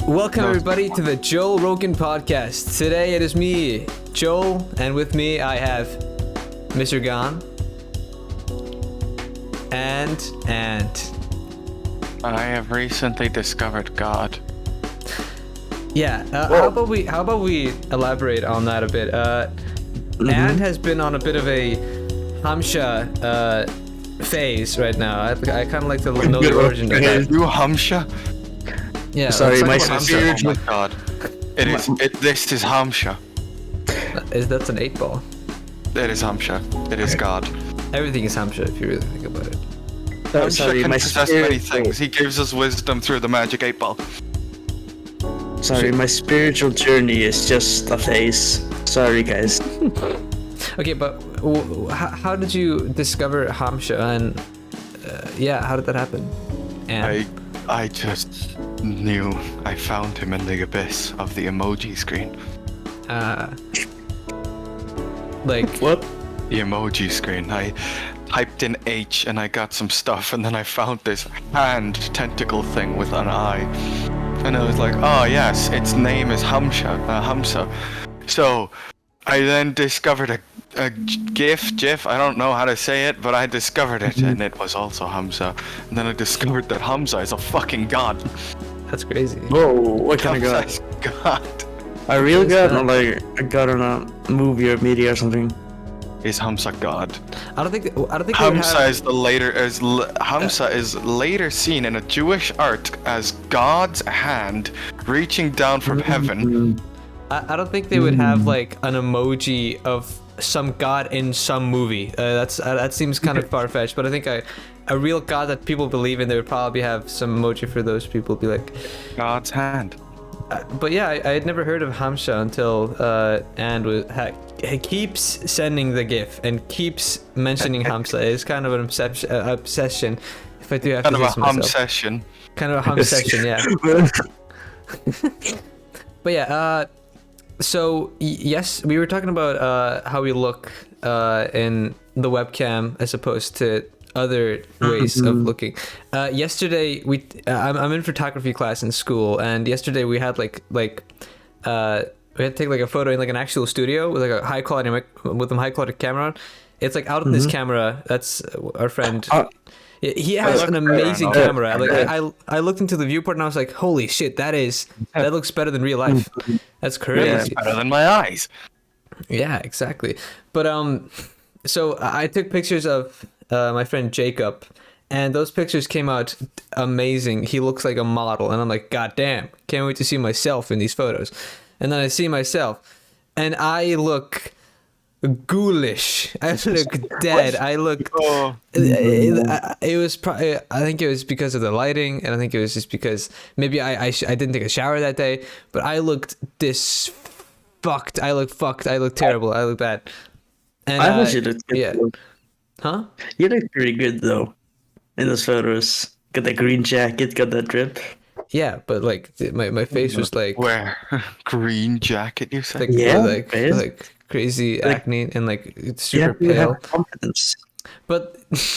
Welcome everybody to the Joel Rogan podcast. Today it is me, Joel, and with me I have Mr. Gon and I have recently discovered God. yeah. How about we elaborate on that a bit? And has been on a bit of a Hamsha phase right now. I kind of like to know the origin of that. You Hamsha? Yeah. Sorry, my spirit. Oh my God. This is Hamsha. That's an 8-ball. It is Hamsha. It is God. Everything is Hamsha if you really think about it. Hamsha can possess many things. He gives us wisdom through the magic 8-ball. Sorry, my spiritual journey is just a phase. Sorry, guys. Okay, but how did you discover Hamsha, and how did that happen? And I just knew. I found him in the abyss of the emoji screen. Like what? The emoji screen. I typed in H and I got some stuff, and then I found this hand tentacle thing with an eye, and I was like, oh yes, its name is Hamsa. So I then discovered a GIF, I don't know how to say it, but I discovered it, and it was also Hamza. And then I discovered that Hamza is a fucking god. That's crazy. Whoa, what kind of god? Hamza is god. A real god, or like a god in a movie or media or something? Is Hamza god? I don't think Hamza is later seen in a Jewish art as God's hand reaching down from heaven. I don't think they would have like an emoji of some god in some movie. That seems kind of far-fetched, but I think a real god that people believe in, they would probably have some emoji for those people. Be like God's hand. But yeah, I had never heard of Hamsha until he keeps sending the GIF and keeps mentioning Hamsa. It's kind of an obsession. If I do have kind to of do a myself. session. Kind of a hum session, yeah. But yeah, so yes, we were talking about how we look in the webcam as opposed to other ways of looking. Yesterday I'm in photography class in school, and yesterday we had we had to take like a photo in like an actual studio with like a high quality camera on. It's like out of this camera. That's our friend. He has an amazing camera. Like I looked into the viewport and I was like, holy shit, that looks better than real life. That's crazy. Yeah, it's better than my eyes. Yeah, exactly. But so I took pictures of my friend Jacob, and those pictures came out amazing. He looks like a model, and I'm like, god damn, can't wait to see myself in these photos. And then I see myself, and I look ghoulish. I look dead. I look. It was probably. I think it was because of the lighting, and I think it was just because maybe I didn't take a shower that day. But I looked fucked. I look fucked. I look terrible. I look bad. And I wish you looked good. Yeah. Though. Huh? You look pretty good though in those photos. Got that green jacket. Got that drip. Yeah, but like my face was like Where? Green jacket, you said? like, Yeah, like crazy acne and like it's super You pale. have confidence. But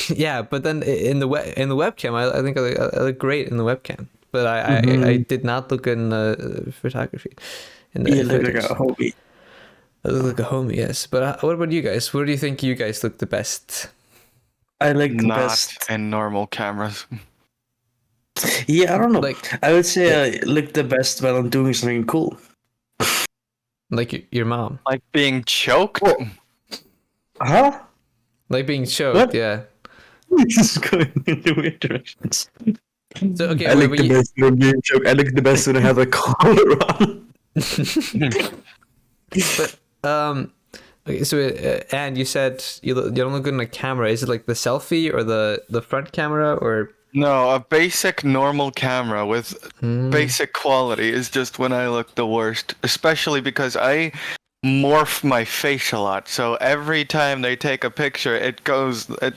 yeah, but then in the webcam, I think I look great in the webcam. But I did not look in photography. You look like a homie. I look like a homie, yes. But what about you guys? Where do you think you guys look the best? I like the Not best. in normal cameras. Yeah, I don't know. Like- I would say I look the best when I'm doing something cool. Like your mom? Like being choked? Huh? Like being choked? What? Yeah. This is going in weird directions. So okay, I look the best when I'm being choked. I look the best when I have a collar on. But okay, so and you said you don't look good in a camera. Is it like the selfie or the front camera or? No, a basic normal camera with basic quality is just when I look the worst. Especially because I morph my face a lot. So every time they take a picture, it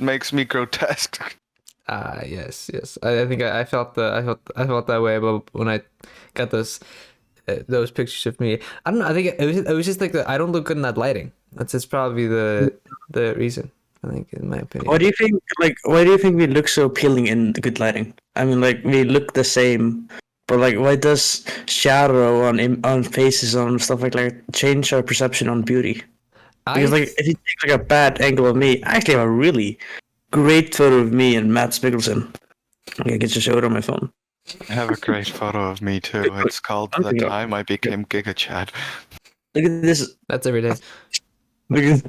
makes me grotesque. Yes. I think I felt that way about when I got those pictures of me. I don't know. I think it was just like I don't look good in that lighting. That's just probably the reason. I think, in my opinion. Why do you think? Why do you think we look so appealing in the good lighting? I mean, like we look the same, But like, why does shadow on faces on stuff like that change our perception on beauty? Because like, if you take like a bad angle of me, I actually have a really great photo of me and Matt Mikkelsen. I can just show it on my phone. I have a great photo of me too. It's called The Time I Became Giga Chad. Look at this. That's every day. Look at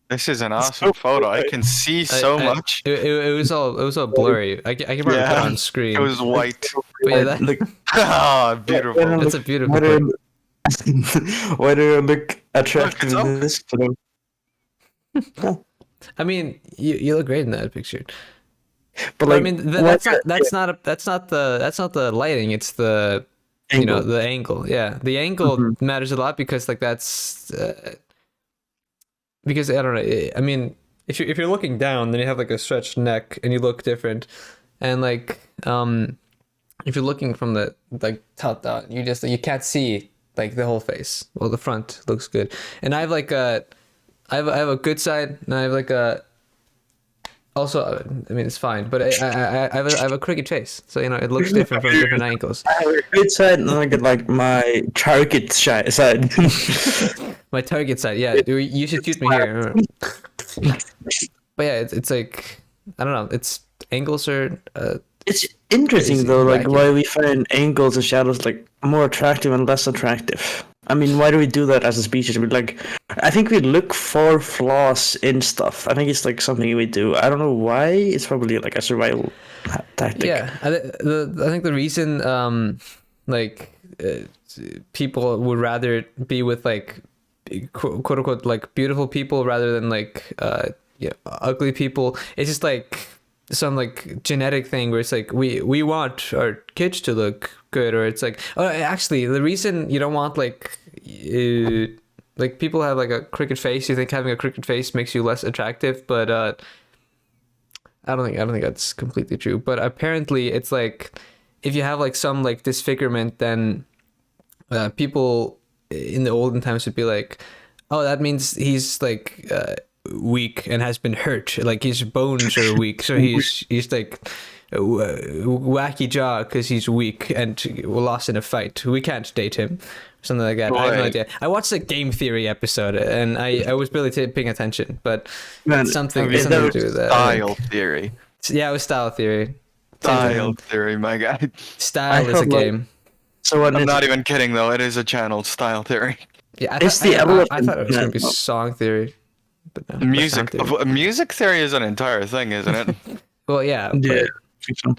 This is an awesome photo. I can see so much. It was all blurry. I can probably put it on screen. It was white. But yeah, that, look. Ah, beautiful. that's a beautiful Why photo. why do I look attractive Look, it's in this photo? I mean, you look great in that picture. But But I like, mean, that's not the lighting. It's the Angle. the angle. Yeah, the angle matters a lot because like that's because I don't know. I mean, if you're looking down, then you have like a stretched neck and you look different, and like if you're looking from the like top down, you can't see like the whole face. Well, the front looks good, and I have like I have a good side, and I have like a. Also, I mean, it's fine, but I have a crooked face, so you know it looks different from different angles. I have a good side, and then I get like my target side. My target side, yeah. You should shoot me here. But yeah, it's like I don't know. It's angles are. It's interesting Crazy, though, like wacky. why we find angles and shadows like more attractive and less attractive. I mean, why do we do that as a species? We like, I think we look for flaws in stuff. I think it's like something we do. I don't know why. It's probably like a survival tactic. Yeah, I think the reason like people would rather be with like quote unquote like beautiful people rather than like ugly people. It's just like some like genetic thing where it's like we want our kids to look good, or it's like actually the reason you don't want like people have like a crooked face. You think having a crooked face makes you less attractive, but I don't think that's completely true. But apparently it's like if you have like some like disfigurement, then people in the olden times would be like, oh, that means he's like weak and has been hurt, like his bones are weak, so he's like wacky jaw because he's weak and lost in a fight, we can't date him, something like that. I have no idea. I watched a Game Theory episode and I was barely paying attention, but Man, something that to was do with that. Style theory. Yeah, it was Style Theory. Style theory, my guy. Style I is a heard, like, game. So what? I'm not even kidding though. It is a channel. Style theory. Yeah, It's the I evolution. thought it was gonna be Song Theory, but no, Music. Sound Theory. Music theory is an entire thing, isn't it? Well, yeah, Yeah. but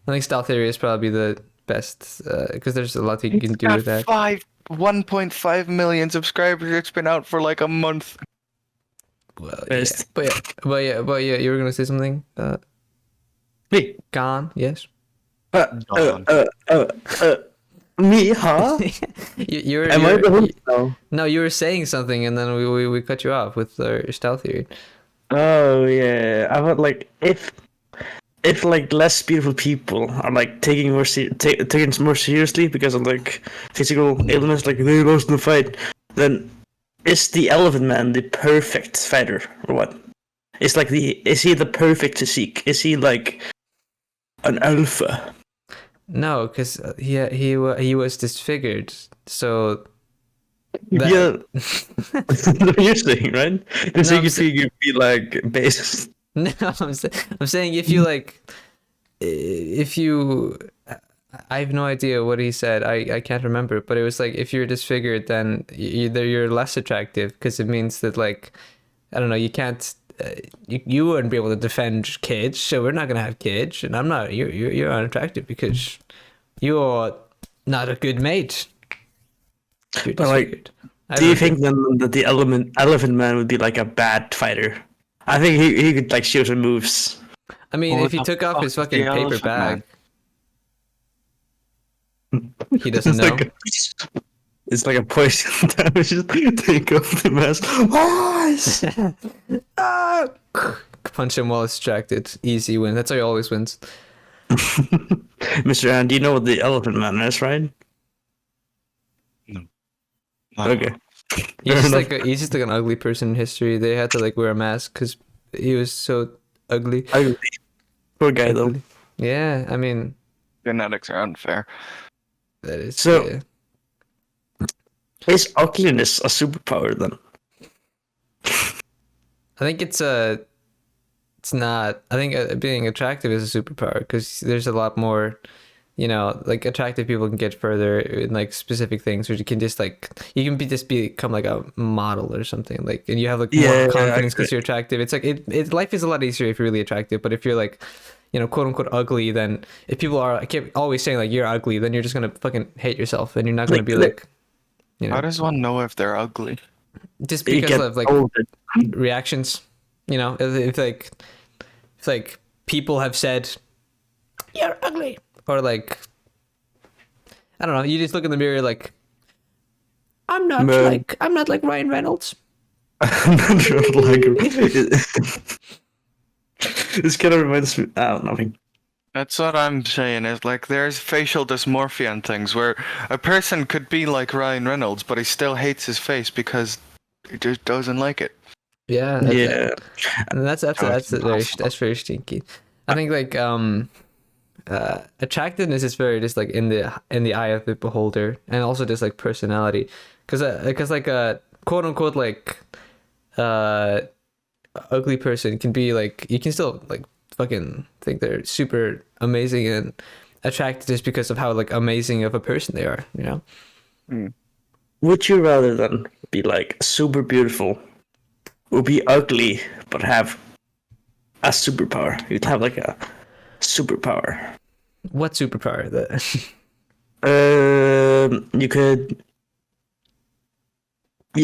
I think Style Theory is probably the best because there's a lot you can do with that. 1.5 million subscribers. It's been out for like a month. Well, Best. yeah, you were gonna say something. Me. Gone, yes. Me, huh? you were. Am I the host now? No, you were saying something, and then we cut you off with Style Theory. Oh yeah, I thought like if like less beautiful people are like taken more seriously because of like physical illness, like they lost in the fight, then is the Elephant Man the perfect fighter or what? Is he the perfect physique? Is he like an alpha? No, because he was disfigured, so. Yeah, that's what you're saying, right? The I'm figure would be like based. No, I'm saying if you like, if you, I have no idea what he said. I can't remember, but it was like if you're disfigured, then you're less attractive because it means that like, I don't know, you can't, you wouldn't be able to defend kids, so we're not gonna have kids, and I'm not. You're unattractive because you're not a good mate. You're But like, disfigured. do you think then that the Elephant Man would be like a bad fighter? I think he could like show some moves. I mean, What if he the took off fuck his is fucking the paper Elephant bag, he It's doesn't know. like it's like a poison damage. Just take off the mask. Ah! Punch him while it's distracted. Easy win. That's how he always wins. Mr. Ann, do you know what the Elephant Man is, right? Okay. He's just like an ugly person in history. They had to like wear a mask because he was so ugly. Poor guy though. Yeah, I mean, Genetics are unfair. That is So- yeah. Is ugliness a superpower then? I think it's not. I think being attractive is a superpower because there's a lot more, like attractive people can get further in like specific things, or you can just like you can just become like a model or something like, and you have like more Yeah, confidence I because you're attractive. It's like life is a lot easier if you're really attractive, but if you're like, quote unquote ugly, then if people are, I keep always saying like you're ugly, then you're just gonna fucking hate yourself, and you're not gonna Like, be like, How does one know if they're ugly? just You because get of like older. reactions, if like people have said you're ugly, or like I don't know, you just look in the mirror like I'm not Man. like Ryan Reynolds. I'm not sure like this kind of reminds me. I don't know. That's what I'm saying, is like there's facial dysmorphia and things where a person could be like Ryan Reynolds, but he still hates his face because he just doesn't like it. Yeah, Yeah. and that's very stinky. I think like attractiveness is very just like in the eye of the beholder, and also just like personality, because like a quote unquote like ugly person can be like, you can still like fucking think they're super amazing and attractive just because of how like amazing of a person they are, Would you rather than be like super beautiful, or be ugly but have a superpower? You'd have like a superpower. What superpower that You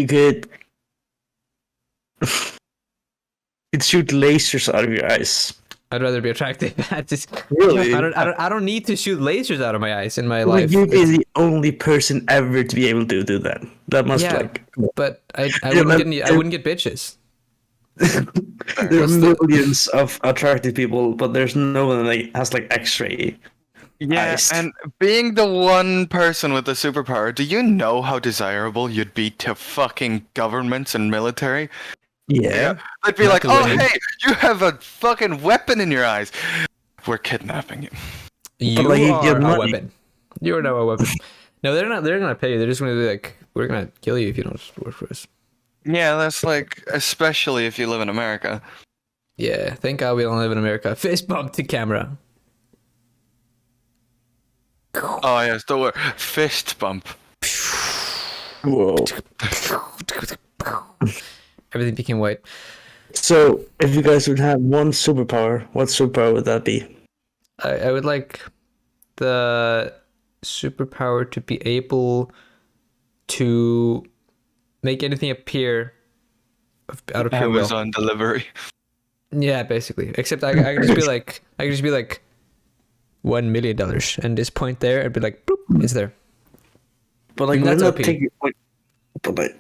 could. You'd shoot lasers out of your eyes. I'd rather be attractive. Really? I don't need to shoot lasers out of my eyes in my Like, life. you'd be the only person ever to be able to do that. That must Yeah, like. but I Yeah, wouldn't get bitches. There are millions of attractive people, but there's no one that like, has like X-ray. Yeah, eyes. and being the one person with the superpower, do you know how desirable you'd be to fucking governments and military? Yeah. They'd be Not like, to oh women. hey, you have a fucking weapon in your eyes. We're kidnapping you. You like, you get are a money. weapon. You are now a weapon. No, they're not. They're gonna pay you. They're just gonna be like, we're gonna kill you if you don't work for us. Yeah, that's like, especially if you live in America. Yeah, thank God we don't live in America. Fist bump to camera. Oh yes, the word fist bump. Whoa. Everything became white. So, if you guys would have one superpower, what superpower would that be? I would like the superpower to be able to make anything appear out of pure will. Amazon delivery. Yeah, basically. Except I could just be like $1 million and just point there and be like, boop, it's there. But like, That's would not OP. take point. But like,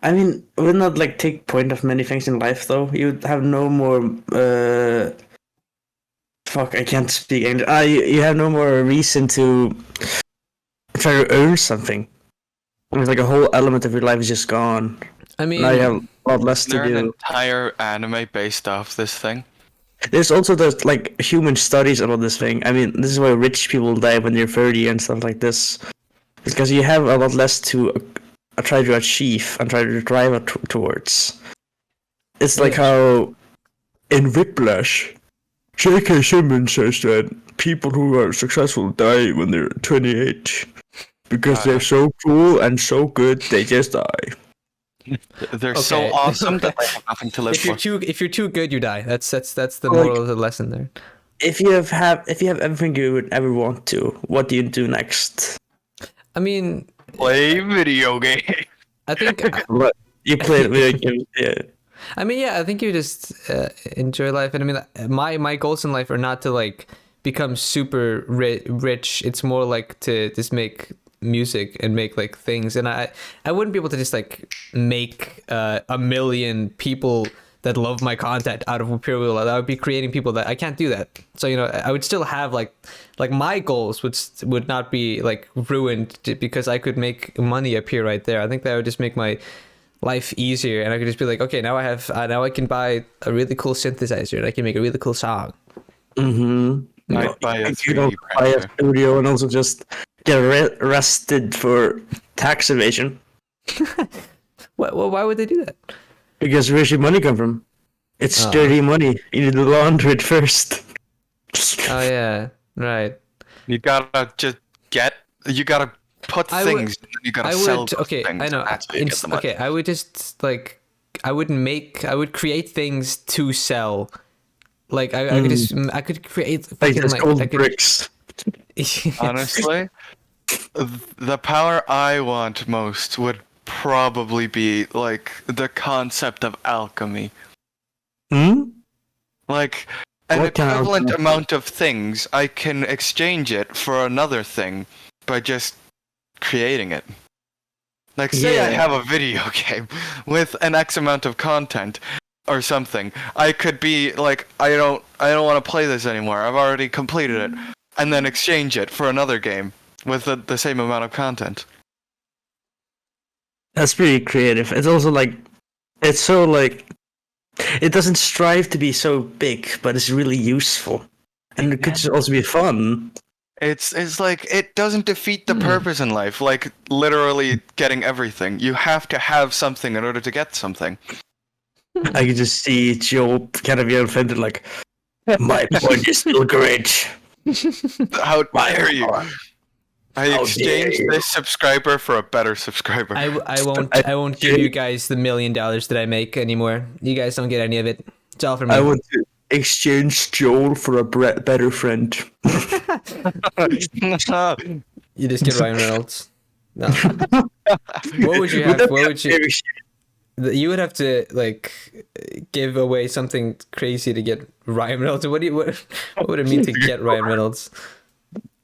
I mean, would not like take point of many things in life though. You'd have no more. Fuck, I can't speak English. You have no more reason to try to earn something. It's like a whole element of your life is just gone. I mean, Now you have a lot less to There's an do. entire anime based off this thing. There's also those like human studies about this thing. I mean, this is why rich people die when they're 30 and stuff like this, because you have a lot less to try to achieve and try to drive towards. It's like how in Whiplash, J.K. Simmons says that people who are successful die when they're 28 because they're so cool and so good they just die. They're so Okay. awesome that they have nothing to live for. if you're too good, you die. That's the moral of the lesson there. If you have everything you would ever want to, what do you do next? I mean, Play video game. I think What you play video games? Yeah. I mean, yeah, I think you just enjoy life, and I mean, my goals in life are not to like become super rich. It's more like to just make music and make like things, and I wouldn't be able to just like make 1 million people that love my content out of pure will. I would be creating people that I can't do that. So I would still have like my goals would not be like ruined because I could make money appear right there. I think that would just make my life easier, and I could just be like, okay, now I can buy a really cool synthesizer and I can make a really cool song. Mm-hmm. I'd buy a You don't 3D buy a printer. studio and also just get arrested for tax evasion. Why would they do that? Because where's your money come from? It's Oh. dirty money. You need to launder it first. Oh yeah, right. You gotta you gotta put I would- things, you gotta I sell would. those Okay, things. I know. That's how you get the money. Okay, I would just like. I would create things to sell. Like I could just I could create Like fucking just like gold I could. bricks. Honestly, the power I want most would probably be like the concept of alchemy. Hmm? Like an What kind of equivalent alchemy? amount of things, I can exchange it for another thing by just creating it. Like, say I Yeah. have a video game with an X amount of content or something. I could be like, I don't want to play this anymore. I've already completed it, and then exchange it for another game with the same amount of content. That's pretty creative. It's also like, it's so like, it doesn't strive to be so big, but it's really useful, and it could just also be fun. It's like it doesn't defeat the purpose in life, like literally getting everything. You have to have something in order to get something. I could just see Joel kind of get offended, like, my point is still great. How dare you? I How exchanged dare you. this subscriber for a better subscriber. I won't give you guys the $1 million that I make anymore. You guys don't get any of it. It's all for me. I want to exchange Joel for a better friend. You just get Ryan Reynolds. No. What would you have? that What be would you? very shitty? You would have to like give away something crazy to get Ryan Reynolds. What would it mean to get Ryan Reynolds?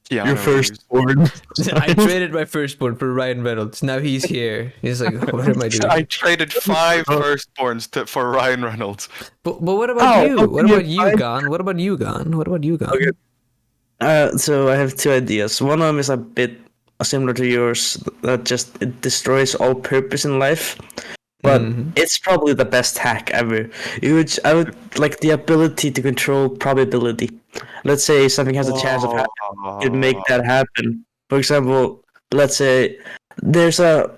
Yeah, Your firstborn. I traded my firstborn for Ryan Reynolds. Now he's here. He's like, what am I doing? I traded 5 firstborns for Ryan Reynolds. But what about you? okay, What about you, fine. Gon? What about you, Gon? What about you, Gon? Okay. So I have two ideas. One of them is a bit similar to yours, that just it destroys all purpose in life. But it's probably the best hack ever. I would like the ability to control probability. Let's say something has a chance of happening, you'd make that happen. For example, let's say there's a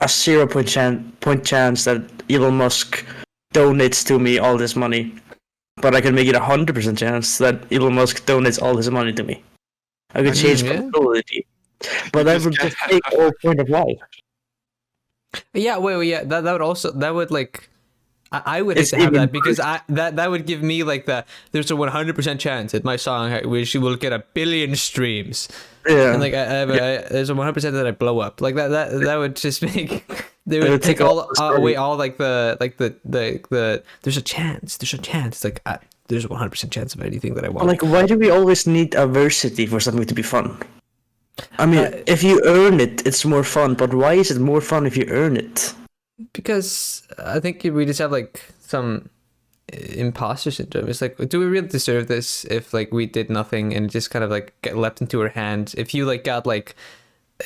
0.1% chance that Elon Musk donates to me all this money, but I can make it 100% chance that Elon Musk donates all his money to me. I could change yeah. probability, but I would just take all point of life. Yeah, wait, yeah. That would also like. I would hate It's to have even that because that would give me like there's a 100% chance that my song which will get 1 billion streams. Yeah. And like there's a 100% that I blow up. Like that would just make they would would take take all all the story. away all like the there's a chance. It's like there's a 100% chance of anything that I want. Like, why do we always need adversity for something to be fun? I mean, if you earn it, it's more fun. But why is it more fun if you earn it? Because I think we just have like some imposter syndrome. It's like, do we really deserve this if like we did nothing and it just kind of like get leapt into our hands? If you like got like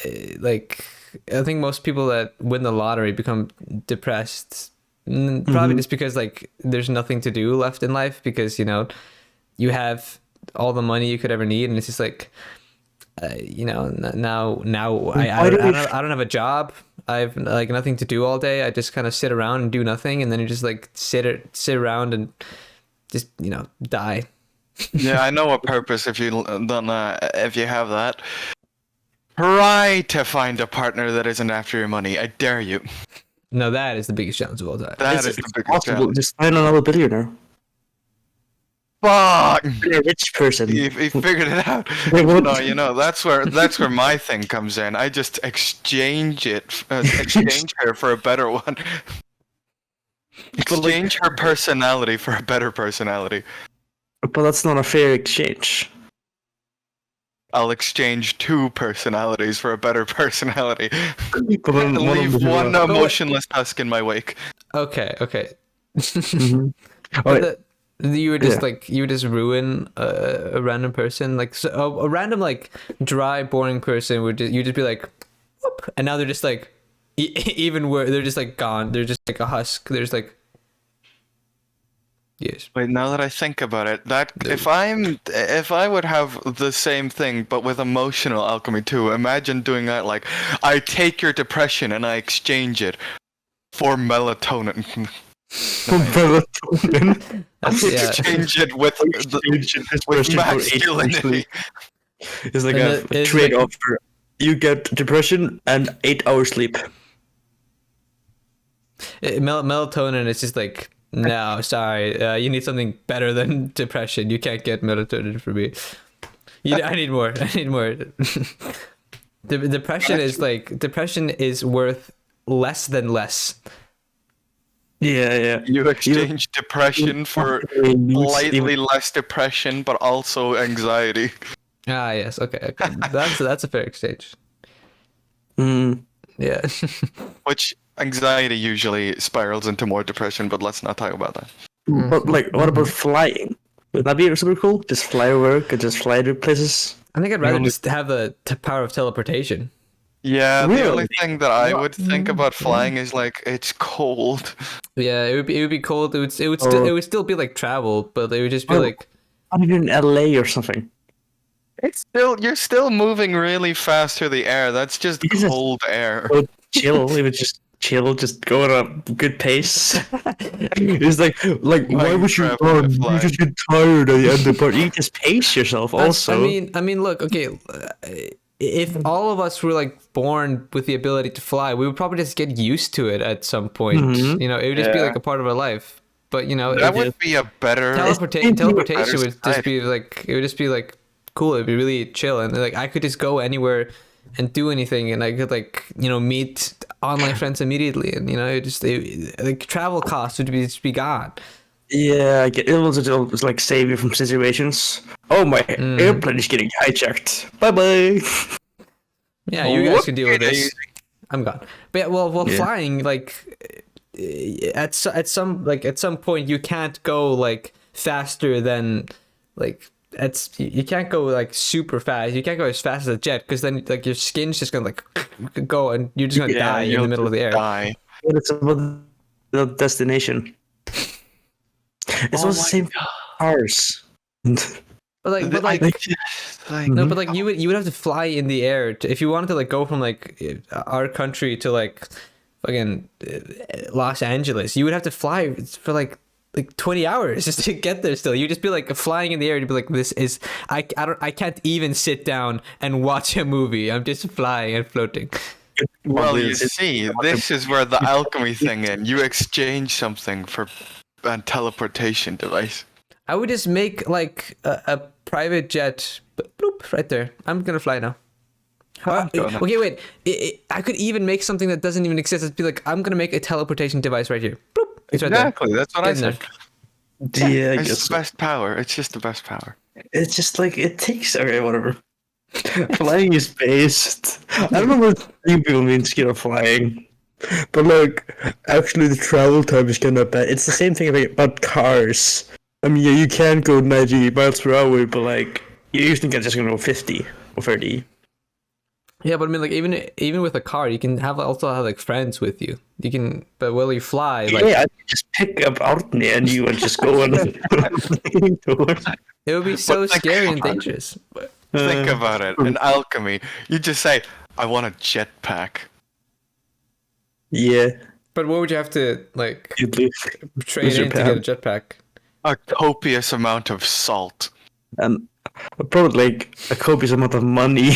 I think most people that win the lottery become depressed, probably just because like there's nothing to do left in life, because you have all the money you could ever need, and it's just like now I don't have a job. I've like nothing to do all day. I just kind of sit around and do nothing, and then you just like sit around and just die. Yeah, I know a purpose if you don't if you have that. Try to find a partner that isn't after your money. I dare you. No, that is the biggest challenge of all time. That It's is the biggest possible. challenge. Just find another billionaire. Fuck! Be a rich person. He figured it out. They won't- No, that's where my thing comes in. I just exchange her for a better one. Exchange her personality for a better personality. But that's not a fair exchange. I'll exchange 2 personalities for a better personality. But then And one of leave them- one emotionless husk in my wake. Okay. Mhm. But you would just Yeah. you would just ruin a random person, like a random like dry boring person would you just be like, whoop, and now they're just like even where they're just like gone. They're just like a husk. There's like Yes. Wait, now that I think about it, that if I would have the same thing but with emotional alchemy too, imagine doing that. Like, I take your depression and I exchange it for melatonin. Melatonin. Yeah. Exchange it with masculinity. It's like And a trade-off. You get depression and 8 hours sleep. Melatonin is just like, no, sorry, you need something better than depression. You can't get melatonin for me. I need more. I need more. Depression is worth less than less. Yeah. You exchange depression for slightly less depression, but also anxiety. Ah, yes. Okay. That's a fair exchange. Mm. Yeah. Which anxiety usually spirals into more depression, but let's not talk about that. But like, what about flying? Would that be super cool? Just fly to work and just fly to places? I think I'd rather just have the power of teleportation. Yeah, Really? the only thing that I would think about flying is like it's cold. Yeah, it would be cold. It would still be like travel, but it would just be Oh. like, I'm even in LA or something. You're still moving really fast through the air. That's just Because it's cold air. so chill. It would just chill, just go at a good pace. It's like why would you travel run? with You flying. just get tired at the end of the part. You just pace yourself. Also, I mean, look, okay. If all of us were like born with the ability to fly, we would probably just get used to it at some point. Mhm. You know, it would just be Yeah. like a part of our life. But you know, That if- would be a better. teleportation would better just be like, it would just be like cool. It'd be really chill, and like I could just go anywhere and do anything, and I could like, you know, meet online friends immediately, and you know, like travel costs would just be gone. yeah, I get it. It'll just like save you from situations. Oh, my airplane is getting hijacked. Bye bye. Yeah, you guys can deal with Okay. this. I'm gone. But yeah, well, Yeah. flying, like at some point you can't go like faster than like you can't go like super fast. You can't go as fast as a jet, because then like your skin's just gonna like go and you're just gonna die in the you'll middle of the air. Die. But it's about the destination. It's Oh all the my same cars. But like Like, no, but like you would have to fly in the air if you wanted to like go from like our country to like fucking Los Angeles. You would have to fly for like 20 hours just to get there. Still, you'd just be like flying in the air. You'd be like, this is I can't even sit down and watch a movie. I'm just flying and floating. well, you see, this is where the alchemy thing in. You exchange something for a teleportation device. I would just make like a private jet. Bloop, right there. I'm gonna fly now. Okay, wait. I could even make something that doesn't even exist. It'd be like, I'm gonna make a teleportation device right here. Bloop, it's right there. Exactly, that's what I Get in said. Yeah, I It's guess the best power. It's just the best power. it's just like it takes. Okay, whatever. Flying is based. I don't know what you people mean scared of flying, but like actually the travel time is kind of bad. It's the same thing about cars. I mean, yeah, you can go 90 miles per hour, but like you usually can just go 50 or 30. Yeah, but I mean, like even with a car, you can also have like friends with you. You can, but while you fly, like Yeah, I could just pick up Artney and you and just go on. it would be so But, like, scary and dangerous. Think about it. In alchemy, you just say, I want a jetpack. Yeah, But what would you have to like you'd lose. trade Lose your in to get a jetpack? A copious amount of salt. Probably like a copious amount of money.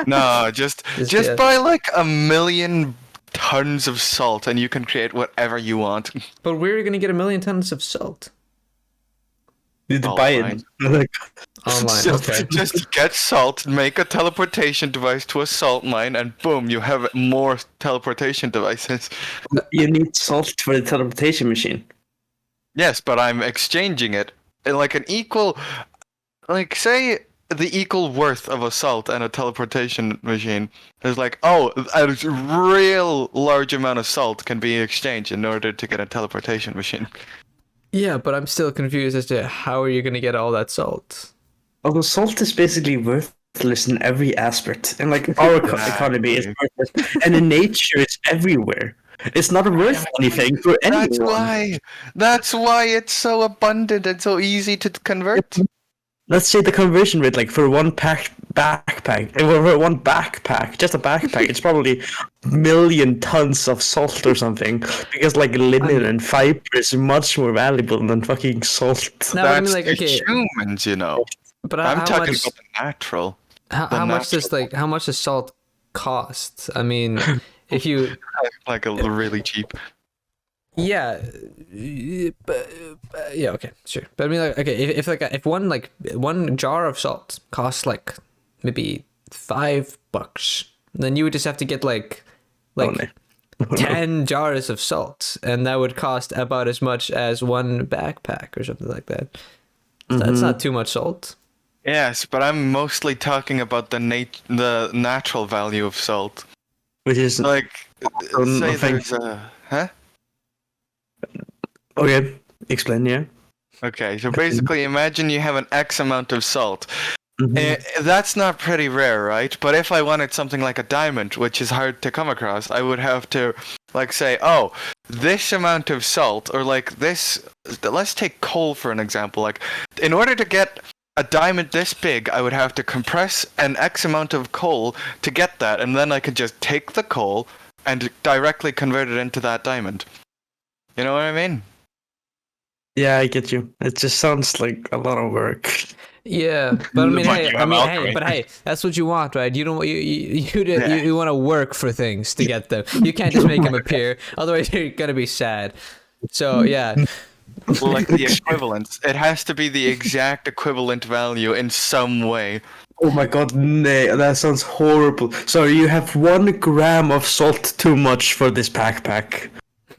No, just yeah. buy like 1,000,000 tons of salt and you can create whatever you want. But where are you gonna get 1,000,000 tons of salt? You need to buy it. Like, Online. Just, Okay. just get salt, make a teleportation device to a salt mine, and boom, you have more teleportation devices. you need salt for the teleportation machine. Yes, but I'm exchanging it in like an equal, like say the equal worth of a salt and a teleportation machine is like, oh, a real large amount of salt can be exchanged in order to get a teleportation machine. Yeah, but I'm still confused as to how are you gonna get all that salt? Although salt is basically worthless in every aspect, and like our economy is worthless, and in nature it's everywhere. It's not worth anything for anyone. That's why it's so abundant and so easy to convert. Let's say the conversion rate, like for one backpack, for one backpack, just a backpack, it's probably million tons of salt or something. Because like linen and fiber is much more valuable than fucking salt. No, but I mean, That's like, the okay, humans, you know. but I'm how talking much? about the natural. How much does salt cost? I mean, if you Like a really cheap. yeah, yeah, okay, sure. But I mean, like, okay, if one jar of salt costs like maybe $5, then you would just have to get like Only. 10 jars of salt, and that would cost about as much as one backpack or something like that. So that's not too much salt. Yes, but I'm mostly talking about the natural value of salt. Which is Like, say I think- there's a... Huh? okay. Explain, yeah. Okay, so basically imagine you have an X amount of salt. Mm-hmm. That's not pretty rare, right? But if I wanted something like a diamond, which is hard to come across, I would have to, like, say, oh, this amount of salt, or like this... Let's take coal for an example. Like, in order to get a diamond this big, I would have to compress an X amount of coal to get that, and then I could just take the coal and directly convert it into that diamond. You know what I mean? Yeah, I get you. It just sounds like a lot of work. Yeah, but I mean, But hey, you have alchemy. that's what you want, right? You don't, you want to work for things to get them. You can't just make them appear, otherwise you're gonna be sad. So yeah, Like the equivalence. It has to be the exact equivalent value in some way. Oh my god, nay, that sounds horrible. So you have 1 gram of salt too much for this backpack.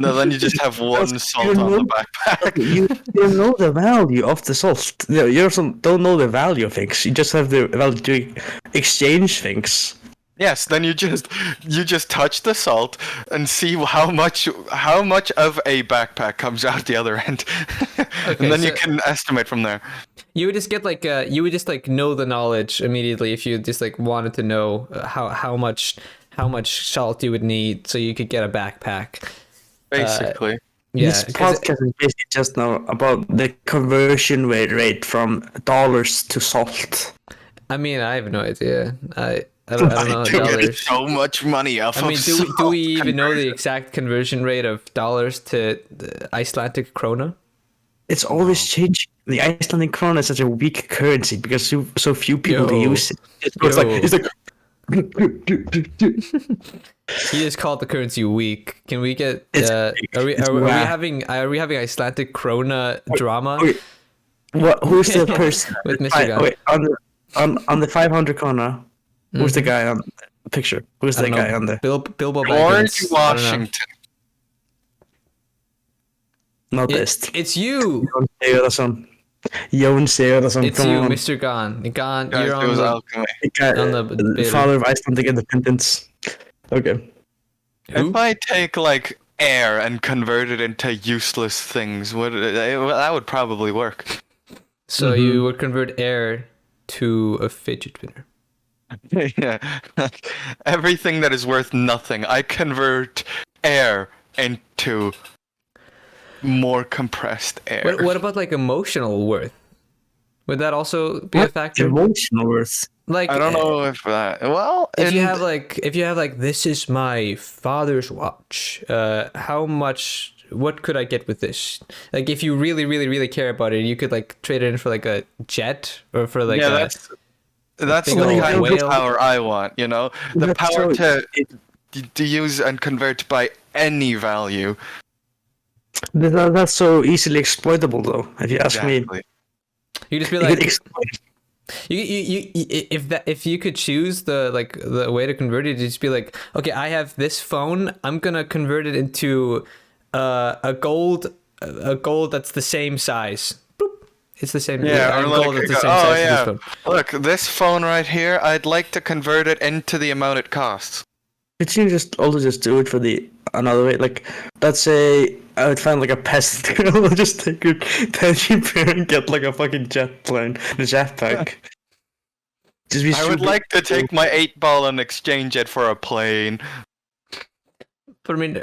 No, then you just have one salt on the backpack. You don't know the value of the salt. You also don't know the value of things. You just have the value to exchange things. Yes, then you just touch the salt and see how much of a backpack comes out the other end, and then you can estimate from there. you would just get like you would just like know the knowledge immediately if you just like wanted to know how much salt you would need so you could get a backpack. Basically. Yeah, This podcast is basically just now about the conversion rate from dollars to salt. I mean, I have no idea. I don't know I do get dollars. so much money off I mean, of do we salt even know the conversion. exact conversion rate of dollars to the Icelandic krona? It's always changing. The Icelandic krona is such a weak currency because so few people Yo. use it. It's like He just called the currency weak. Can we get? It's Are we whack. having Icelandic krona drama? Okay. Who's the person With Mr. Gunn. Wait, on the 500 krona? Who's the guy on the picture? Who's I the don't know. guy on there? Bilbo George Baggins. I don't know. Washington. Not this. It's you. Jon Sigurðarson. Jon Sigurðarson. It's come you, on. Mr. Gon. Gon, Guys, you're it on was the. alchemy. The guy, on the bill. father of Icelandic independence. Okay. Who? If I take like air and convert it into useless things, that would probably work. So you would convert air to a fidget spinner. Yeah. Everything that is worth nothing, I convert air into more compressed air. What about like emotional worth? Would that also be a factor? Emotional worth. Like I don't know if that. Well, if you have like this is my father's watch. How much? What could I get with this? Like if you really care about it, you could like trade it in for like a jet or for like yeah, a, that's big the old kind whale. of power I want. You know, the That's power so- to use and convert by any value. That's so easily exploitable, though. If you ask me, Exactly. you just be you could like exploit. if you could choose the way to convert it, you'd just be like, okay, I have this phone, I'm gonna convert it into a gold that's the same size. Boop. It's the same. Yeah, or gold like, that's the same oh size as yeah, this phone. look, this phone right here, I'd like to convert it into the amount it costs. Could you just do it for the another way? Like, let's say I would find like a peasant girl and just take her teddy bear and get like a fucking jet plane, a jetpack. Just be I would super- like to take my 8-ball and exchange it for a plane. But I mean,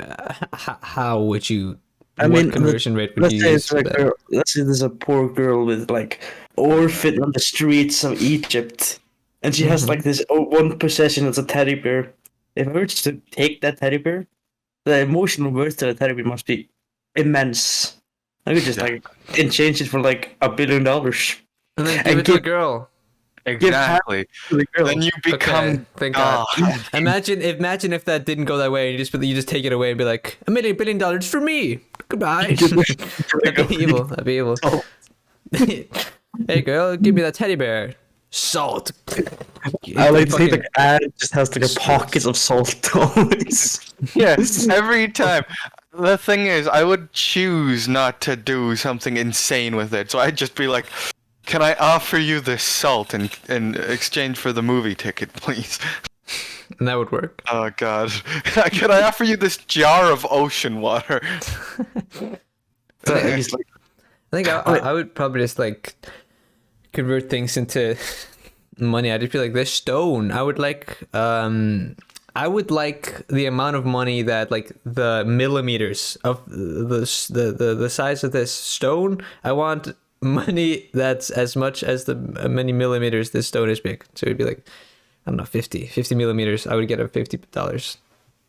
how would you? I what mean, conversion rate would let's you say use it's for like that? let's say there's a poor girl with like orphaned on the streets of Egypt, and she has like this one possession that's a teddy bear. If I were just to take that teddy bear, the emotional worth to the teddy bear must be immense. I could just like exchange it for like $1 billion And then give and it to a girl. give half Exactly. to the girl. Then you become Okay, thank God. God. Imagine if that didn't go that way, and you just take it away and be like, $1 billion for me. Goodbye. That'd be evil. That'd be evil. Oh. Hey girl, give me that teddy bear. Salt. I like to Fucking- think like ad just has like a pocket of salt always. Yes, every time. The thing is, I would choose not to do something insane with it. So I'd just be like, can I offer you this salt in exchange for the movie ticket, please? And that would work. Oh, God. Can I offer you this jar of ocean water? So he's like, I think I would probably just like convert things into money. I'd just be like, this stone. I would like the amount of money that like the millimeters of the size of this stone. I want money that's as much as the many millimeters this stone is big. So it'd be like, I don't know, 50 millimeters. I would get a $50.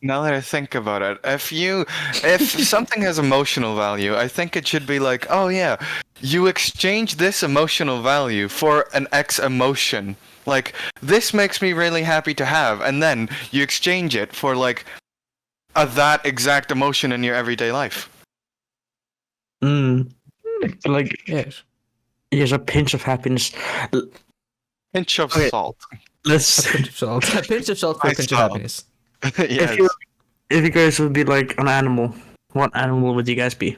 Now that I think about it, if something has emotional value, I think it should be like, oh yeah, you exchange this emotional value for an X emotion. Like, this makes me really happy to have, and then you exchange it for like that exact emotion in your everyday life. like Yes. here's a pinch of happiness. Pinch of Okay. salt. Let's A pinch of salt. A pinch of salt for a pinch of Salt. happiness. Yes. if you guys would be like an animal, what animal would you guys be?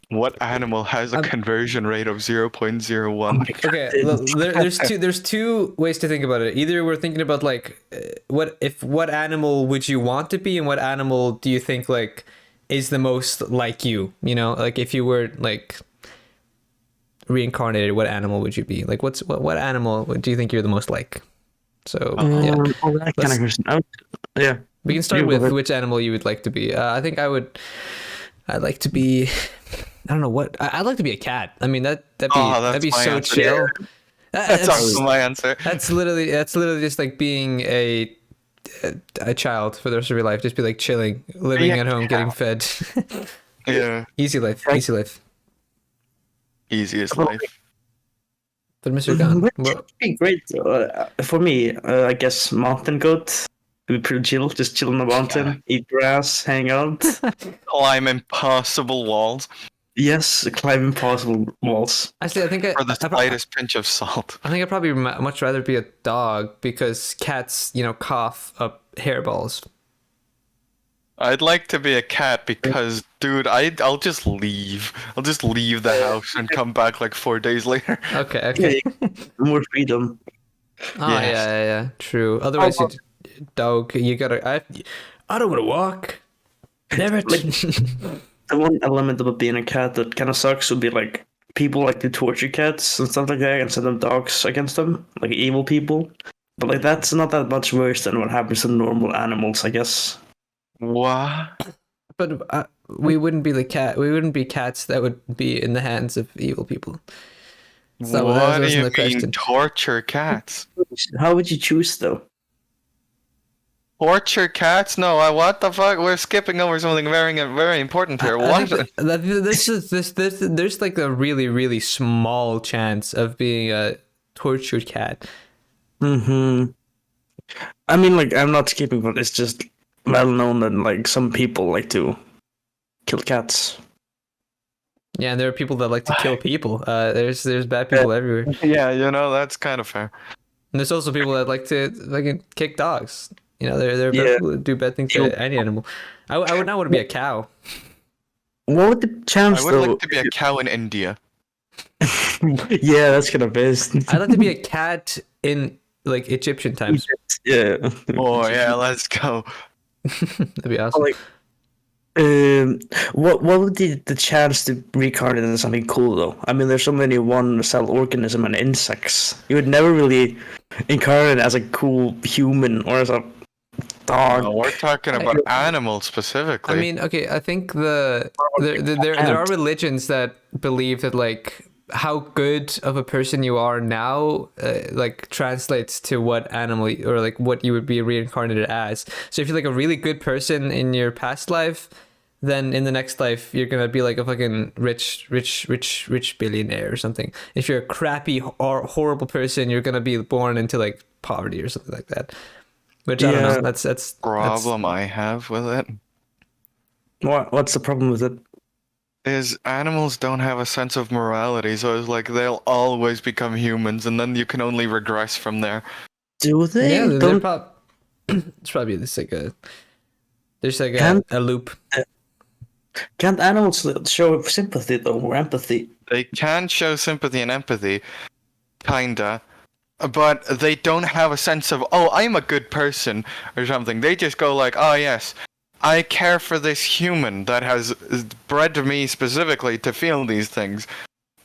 What animal has a conversion rate of 0.01? Okay, there's two ways to think about it. Either we're thinking about like what animal would you want to be, and what animal do you think like is the most like you? You know, like if you were like reincarnated, what animal would you be? Like what animal do you think you're the most like? So yeah, That kind of person. Yeah. we can start You with go ahead. which animal you would like to be. I think I'd like to be. I don't know what. I'd like to be a cat. I mean that'd be my so answer. chill. That's also my answer. That's literally just like being a child for the rest of your life. Just be like chilling, living Be a at home, getting cat. fed. Yeah. Easy life. Easiest life. But Mr. Gunn, Would well, be great. For me, I guess mountain goat would be pretty chill. Just chill on the mountain, eat grass, hang out. Climb impossible walls Yes, climb impossible walls. actually, I think for the slightest pinch of salt. I think I'd probably much rather be a dog because cats, cough up hairballs. I'd like to be a cat because, dude, I'll just leave. I'll just leave the house and come back like 4 days later. Okay. More freedom. Oh yeah. True. Otherwise, dog. You gotta. I don't want to walk. Never. The one element about being a cat that kind of sucks would be like people like to torture cats and stuff like that and send them dogs against them, like evil people. But like that's not that much worse than what happens to normal animals, I guess. What? But we wouldn't be the cat. We wouldn't be cats that would be in the hands of evil people. So What that do wasn't you the question. mean torture cats? How would you choose though? Torture cats? No, what the fuck? We're skipping over something very important here. I What? think there's like a really, really small chance of being a tortured cat. I mean, like I'm not skipping, but it's just well known that like some people like to kill cats. Yeah, and there are people that like to kill people. There's bad people everywhere. Yeah, that's kind of fair. And there's also people that like to kick dogs. There are bad Yeah. people that do bad things to any animal. I would not want to be a cow. What would the chance I would though? like to be a cow in India. Yeah, that's kind of best. I'd like to be a cat in like Egyptian times. Yeah. Oh yeah, let's go. That'd be awesome. Like, what would be the chance to reincarnate into something cool though? I mean, there's so many one-cell organism and insects. You would never really incarnate as a cool human or as a dog. No, we're talking about animals specifically. I mean, okay, I think there are religions that believe that like how good of a person you are now like translates to what animal or like what you would be reincarnated as. So if you're like a really good person in your past life, then in the next life you're gonna be like a fucking rich billionaire or something. If you're a crappy or horrible person, you're gonna be born into like poverty or something like that. Which I don't know. That's problem I have with it What's the problem with it? is animals don't have a sense of morality, so it's like they'll always become humans, and then you can only regress from there. Do they? yeah. Don't It's probably just like there's like Can't- a loop. can't animals show sympathy though, or empathy? They can show sympathy and empathy, kinda, but they don't have a sense of, oh, I'm a good person or something. They just go like, oh yes, I care for this human that has bred me specifically to feel these things.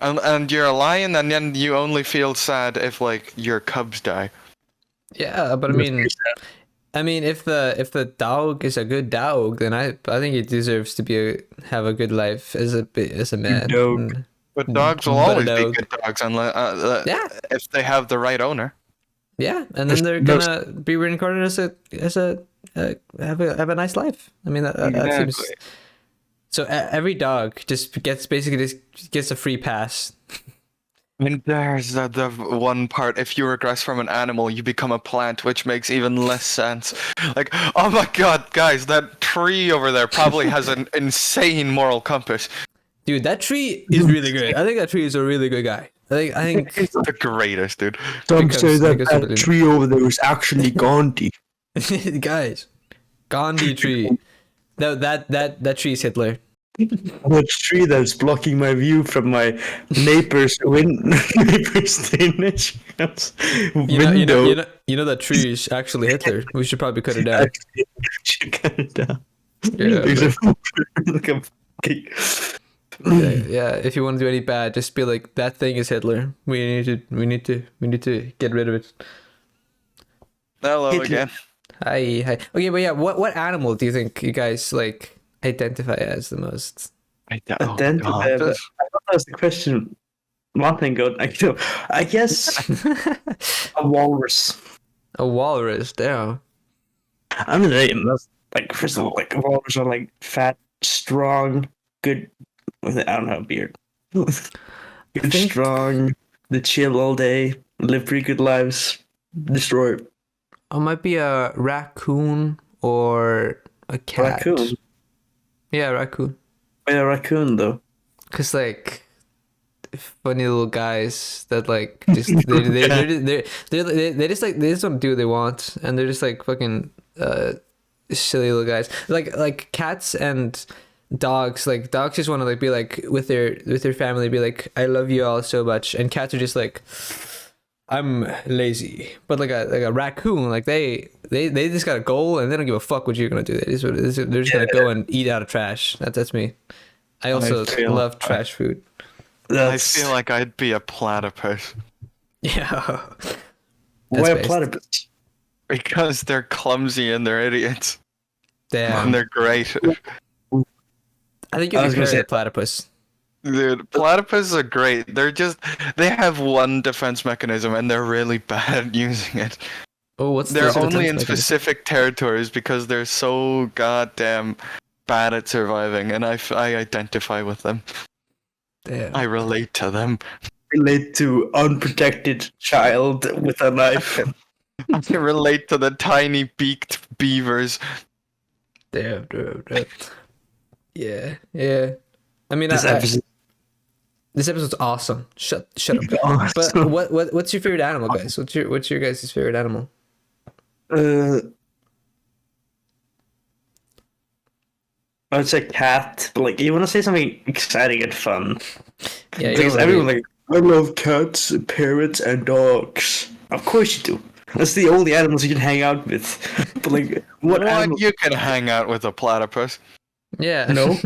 And you're a lion, and then you only feel sad if like your cubs die. Yeah, but I mean, if the dog is a good dog, then I think it deserves to have a good life as a man. Dog. But dogs will But a always be dog. good dogs unless Yeah. if they have the right owner. Yeah, and then they're gonna be reincarnated as a have a nice life. I mean, that seems. Exactly. So every dog just gets a free pass. And there's the one part, if you regress from an animal, you become a plant, which makes even less sense. Like, oh my god, guys, that tree over there probably has an insane moral compass. Dude, that tree is really good. I think that tree is a really good guy. I think It's the greatest, dude. Some Because- say that because of that the- tree over there is actually Gandhi. guys, Gandhi tree. No, that tree is Hitler. The tree that's blocking my view from my neighbor's Danish window. You know that tree is actually Hitler. We should probably cut it down. Should cut it down. Yeah, There's a like a fucking- yeah. If you want to do any bad, just be like, that thing is Hitler. We need to get rid of it. Hello Hitler. again. Hi. Okay, but yeah, what animal do you think you guys like identify as the most? Identify. I thought that was the question. One thing good. I guess a walrus. A walrus. Damn. I mean, that's like first of all, like walrus are like fat, strong, good. I don't have a beard. Good, think- strong. They chill all day, live pretty good lives. Destroy It might be a raccoon or a cat. raccoon. Yeah, raccoon. Why a raccoon though? Cause like funny little guys that like just they just don't do what they want, and they're just like fucking silly little guys. Like cats and dogs. Like dogs just want to like be like with their family, be like, I love you all so much, and cats are just like, I'm lazy. But like a raccoon, like they just got a goal and they don't give a fuck what you're gonna do. They're just gonna go and eat out of trash. That's me. I also love trash food. I feel like I'd be a platypus Yeah. Why a based. platypus? because they're clumsy and they're idiots Damn. and they're great. I think you I was can gonna say say- a platypus. Dude, platypus are great. They have one defense mechanism and they're really bad at using it. Oh, what's They're the only in defense mechanism? specific territories because they're so goddamn bad at surviving, and I identify with them. Damn. I relate to them. Relate to unprotected child with a knife. I can relate to the tiny beaked beavers. Damn. Yeah. I mean, This episode. this episode's awesome. Shut up. Awesome. But what's your favorite animal, guys? What's your guys' favorite animal? I would say cat, but like you want to say something exciting and fun. Yeah, you Because don't everyone really- like, I love cats, parrots, and dogs. Of course you do. That's the only animals you can hang out with. But like, what animal? You can hang out with a platypus. Yeah. No.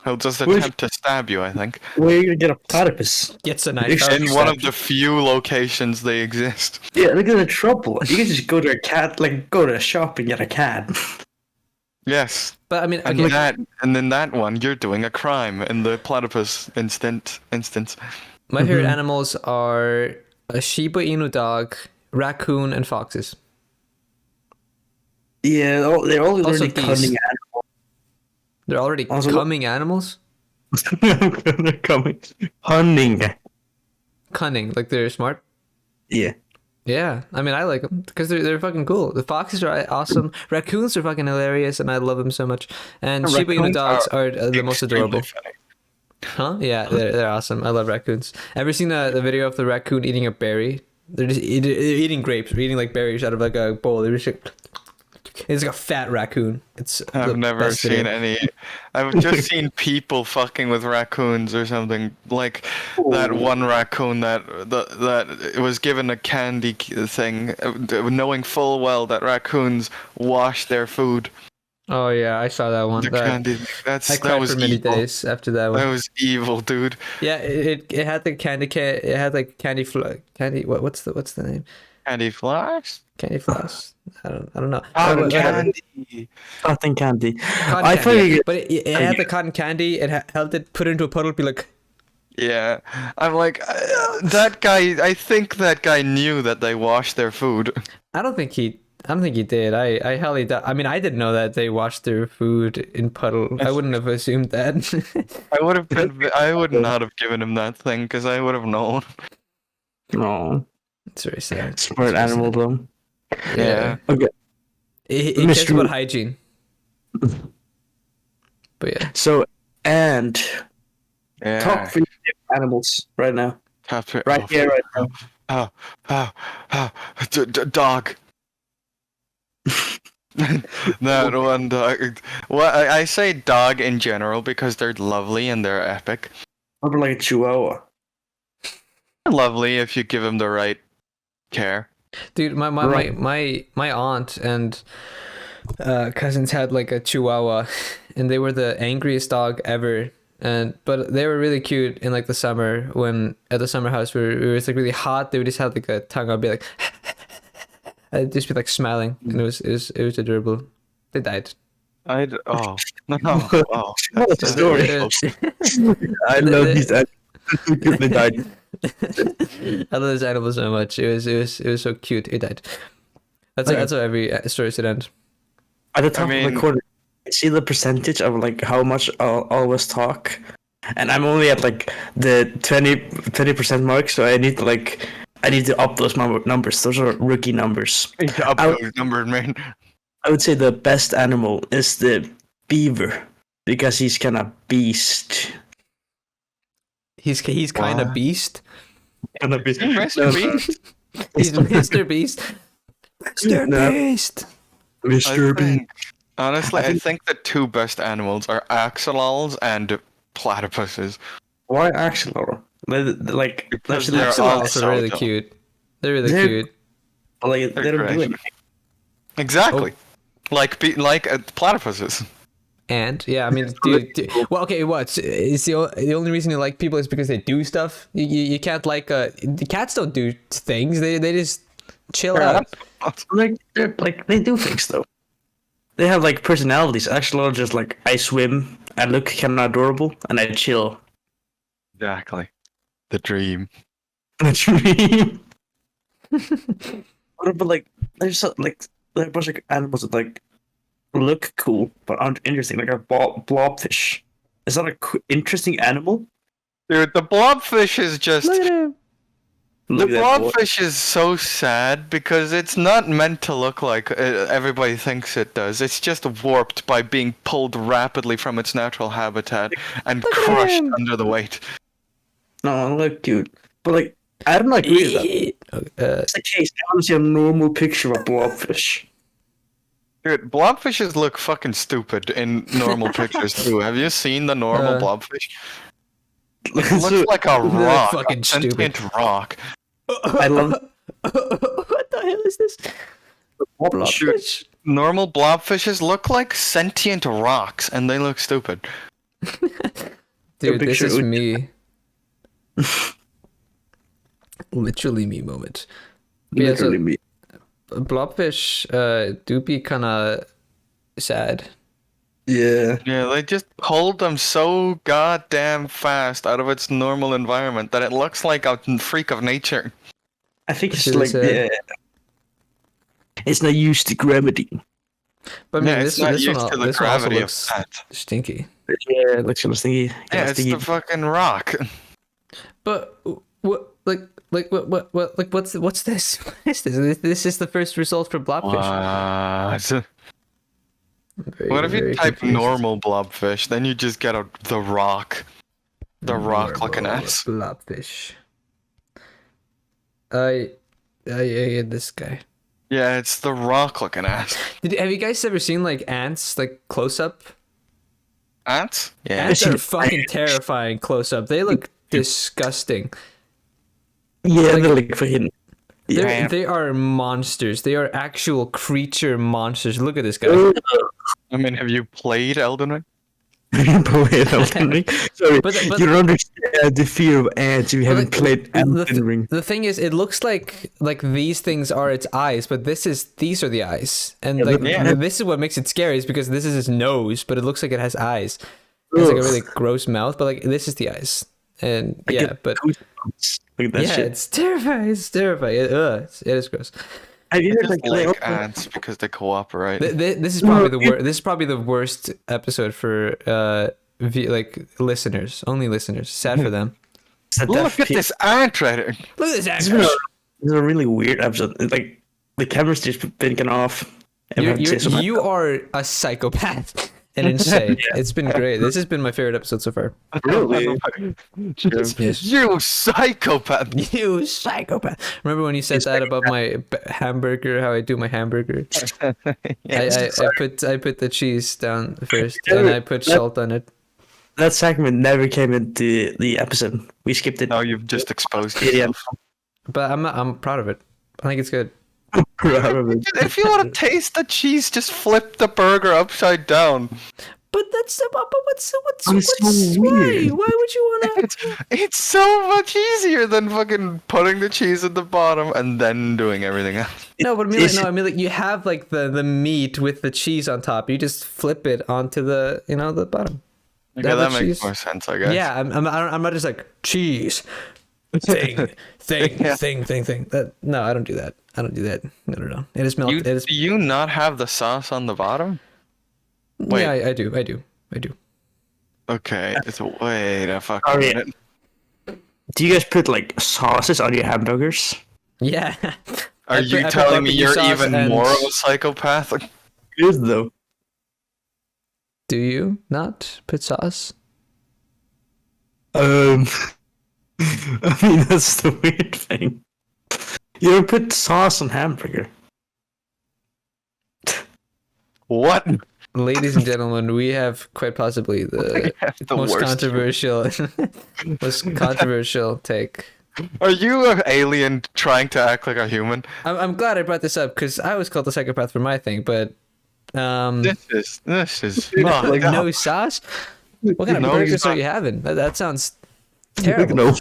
He'll just Where's- attempt to stab you, I think. Where are you gonna get a platypus? Gets a knife out. In one of the few locations they exist. Yeah, look at the trouble. You can just go to a cat, like go to a shop and get a cat. Yes. But I mean, And okay, in that one, you're doing a crime in the platypus instance. my favorite animals are a Shiba Inu dog, raccoon, and foxes. Yeah, they're all Also really geese. cunning They're already Also- coming animals. animals. They're coming. Hunting. Cunning, like they're smart. Yeah. Yeah, I mean, I like them because they're fucking cool. The foxes are awesome. Raccoons are fucking hilarious, and I love them so much. And Shiba Inu Raccoons dogs are the most Extremely adorable. funny. Huh? Yeah, they're awesome. I love raccoons. Ever seen the video of the raccoon eating a berry? They're just eating grapes, or eating like berries out of like a bowl. They're just it's like a fat raccoon. It's I've the never best seen video. any. I've just seen people fucking with raccoons or something. Like that one raccoon that was given a candy thing, knowing full well that raccoons wash their food. Oh yeah, I saw that one. The That, candy. I That cried was for many evil. days after that That one. was evil, dude. Yeah, it had the it had like candy. What's the name? Candy floss? Candy floss. I don't know. Cotton Whatever. candy. Cotton candy. Cotton I candy, thought yeah. you But it had the cotton candy. It held it, put it into a puddle, be like, Yeah, I'm like that guy. I think that guy knew that they washed their food. I don't think he did. I highly doubt. I mean, I didn't know that they washed their food in puddle. I wouldn't have assumed that. I would have been. I would not have given him that thing because I would have known. No. It's very sad. Smart animal though. Yeah. Okay. It cares Mystery- about hygiene. But yeah, So and Yeah. talk for your favorite animals right now. Tap it. Right here, right now. Dog. That one dog. Well, I say dog in general because they're lovely and they're epic. Probably like a chihuahua. Lovely if you give them the right care. dude, my aunt and cousins had like a Chihuahua, and they were the angriest dog ever. But they were really cute in like the summer when at the summer house where it was like really hot. They would just have like a tongue. I'd be like, I'd just be like smiling, and it was adorable. They died. Oh no! Oh, What a story. I love these animals. They died. I love this animal so much. It was so cute. It died. That's how every story should end. At the top of mean- the corner, see the percentage of like how much I'll always talk, and I'm only at like the 20% mark. So I need to up those numbers. Those are rookie numbers. up those numbers, man. I would say the best animal is the beaver because he's kind of beast. He's kind of What? beast. Kind of beast. Mr. Beast? He's Mr. Beast. Mr. No. Beast. Mr. Beast. Honestly, I think the two best animals are axolotls and platypuses. Why axolotl? Like Because actually, they're Axolotls all are really so cute. They're really They're- cute. like they don't do great. anything. Exactly. Like platypuses. And yeah, I mean, well, okay, what? It's the only reason you like people is because they do stuff. You can't like the cats don't do things. They just chill out. Like they do things though. They have like personalities. Axolotl just like I swim, I look kind of adorable, and I chill. Exactly. The dream. That's me. What about like there's there are a bunch of animals that like look cool but aren't interesting, like a blobfish. Is that a interesting animal? Dude, the blobfish is just... Look at him. The Look at that boy. blobfish is so sad because it's not meant to look like everybody thinks it does. It's just warped by being pulled rapidly from its natural habitat and at crushed him. under the weight. No, look cute. But like I don't agree with that. It's the case. I want to see a normal picture of a blobfish. Dude, blobfishes look fucking stupid in normal pictures too. Have you seen the normal blobfish? It looks like a They're rock, fucking a sentient rock. I love What the hell is this? Blobfish. Normal blobfishes look like sentient rocks, and they look stupid. Dude, this picture is with- me. Literally me moment. But yeah, so Literally me. blobfish do be kind of sad. Yeah. Yeah, they just pulled them so goddamn fast out of its normal environment that it looks like a freak of nature. I think it's Should I like say- it's not used to gravity. But I mean, Yeah, this it's not this one used to the this one also gravity of looks that. stinky. Yeah, it looks kind of stinky. Yeah, Kinda it's stinky. the fucking rock. But what like what's this? What is this? This is the first result for blobfish. What? Very, What if you very type confused. normal blobfish? Then you just get the rock. The rock looking Normal ass. blobfish. Yeah, this guy. Yeah, it's the rock looking ass. Have you guys ever seen like ants like close up? Ants? Yeah. Ants seen are fucking terrifying close up. They look disgusting. Yeah, they're like fucking. Yeah. They are monsters. They are actual creature monsters. Look at this guy. I mean, have you played Elden Ring? Sorry, But you don't understand the fear of ants if you haven't played Elden Ring. The thing is, it looks like these things are its eyes, but these are the eyes, and Yeah, like yeah. this is what makes it scary, is because this is its nose, but it looks like it has eyes. It's like a really gross mouth, but like this is the eyes, and I yeah, get but goosebumps. Look at that yeah, shit. it's terrifying. It's terrifying. It is gross. Have you I heard, just they like also- ants because they cooperate. This is probably the worst. This is probably the worst episode for like listeners, only listeners. Sad for them. it's a Look deaf at pe- this ant right here. Look at this This has been actor. this is a really weird episode. It's like the camera's just been kind of off. And we have to say so much. You are a psychopath and insane. It's been great. This has been my favorite episode so far. Really? Yes. You psychopath. You psychopath. Remember when you said that about my hamburger, how I do my hamburger? I put the cheese down first and I put salt on it. That segment never came into the episode. We skipped it. Now you've just exposed Yeah. yourself. But I'm proud of it. I think it's good. If you want to taste the cheese, just flip the burger upside down. But that's but what's It's so weird. why would you want to? It's so much easier than fucking putting the cheese at the bottom and then doing everything else. No, but I mean like you have like the meat with the cheese on top. You just flip it onto the the bottom. Okay, That that much makes cheese? more sense, I guess. Yeah, I'm not just like cheese thing. Yeah. thing. No, I don't do that. No. It is melted. It is. Do you not have the sauce on the bottom? Wait. Yeah, I do. Okay, it's wait a fucking Oh, yeah. minute. Do you guys put like sauces on your hamburgers? Yeah. Are you telling me you're even more of a psychopath? Good though. Do you not put sauce? I mean that's the weird thing. You don't put sauce on hamburger. What? Ladies and gentlemen, we have quite possibly the The most worst. controversial take. Are you an alien trying to act like a human? I'm glad I brought this up because I was called a psychopath for my thing, but This is like no. no sauce. What kind of No, burgers he's are not. you having? That sounds terrible. No. What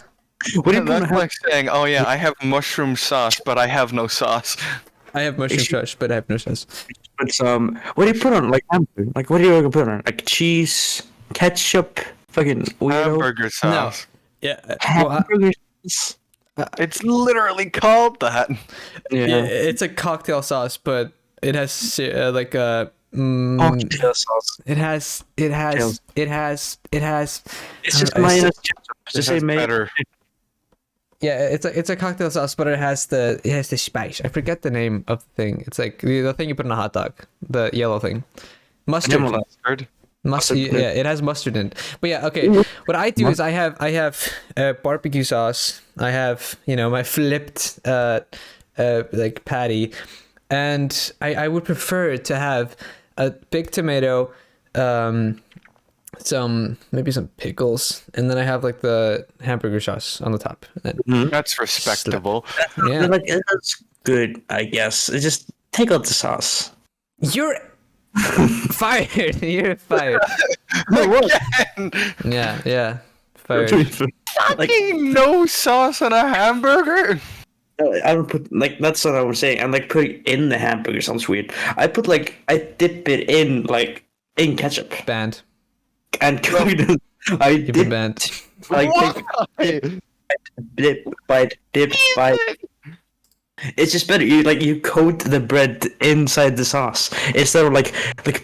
do you put on That's ham- like saying, "Oh yeah, I have mushroom sauce, but I have no sauce." I have mushroom sauce, but I have no sauce. put some? What do you put on like hamburger? Like what do you put on? Like cheese, ketchup, fucking weirdo. Hamburger sauce. Yeah. Hamburger sauce? It's literally called that. Yeah, it's a cocktail sauce, but it has like a. Cocktail sauce. It has. It's just I mayonnaise ketchup. It Just say has mayonnaise. better. Yeah, it's a cocktail sauce, but it has the spice. I forget the name of the thing. It's like the thing you put in a hot dog, the yellow thing, mustard. Yellow. Mustard. Mustard. Mustard. Yeah, it has mustard in it. But yeah, okay. What I do is I have barbecue sauce. I have my flipped like patty, and I would prefer to have a big tomato, maybe some pickles, and then I have like the hamburger sauce on the top. And That's respectable. yeah, Like that's good, I guess. It's just take out the sauce. you're Fired. You're fired. Again! Yeah. Fired. Like, Fucking no sauce on a hamburger? I don't put like that's what I was saying. I'm like putting in the hamburger sounds weird. I put like I dip it in like in ketchup Banned. and I You've been dip banned. like dip bite. It's just better. You coat the bread inside the sauce instead of like